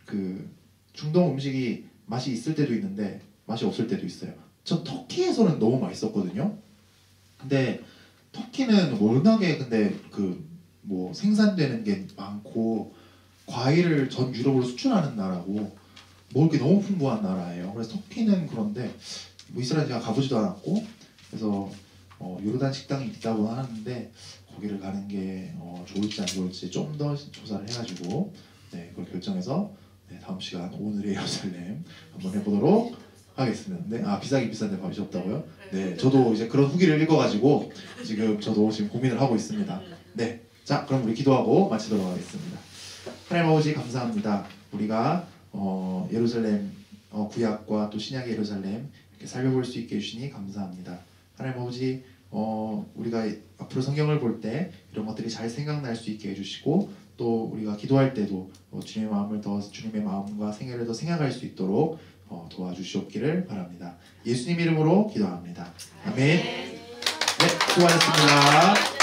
그 중동 음식이 맛이 있을 때도 있는데 맛이 없을 때도 있어요. 전 터키에서는 너무 맛있었거든요. 근데 터키는 워낙에 근데 그 뭐 생산되는 게 많고 과일을 전 유럽으로 수출하는 나라고 먹을 게 너무 풍부한 나라예요. 그래서 터키는 그런데 뭐 이스라엘 제가 가보지도 않았고 그래서 요르단 식당이 있다고 하는데 거기를 가는 게 좋을지 안 좋을지 좀 더 조사를 해가지고 네, 그걸 결정해서 네, 다음 시간 오늘의 예루살렘 한번 해보도록 하겠습니다. 네, 비싸긴 비싼데 밥이 없다고요? 네, 저도 이제 그런 후기를 읽어가지고 저도 지금 고민을 하고 있습니다. 네, 자 그럼 우리 기도하고 마치도록 하겠습니다. 하나님 아버지 감사합니다. 우리가 예루살렘 구약과 또 신약의 예루살렘 이렇게 살펴볼 수 있게 해주시니 감사합니다. 하나님 아버지 우리가 앞으로 성경을 볼 때 이런 것들이 잘 생각날 수 있게 해주시고 또 우리가 기도할 때도 주님의 마음과 생애를 더 생각할 수 있도록 도와주시옵기를 바랍니다. 예수님 이름으로 기도합니다. 아멘. 네, 수고하셨습니다.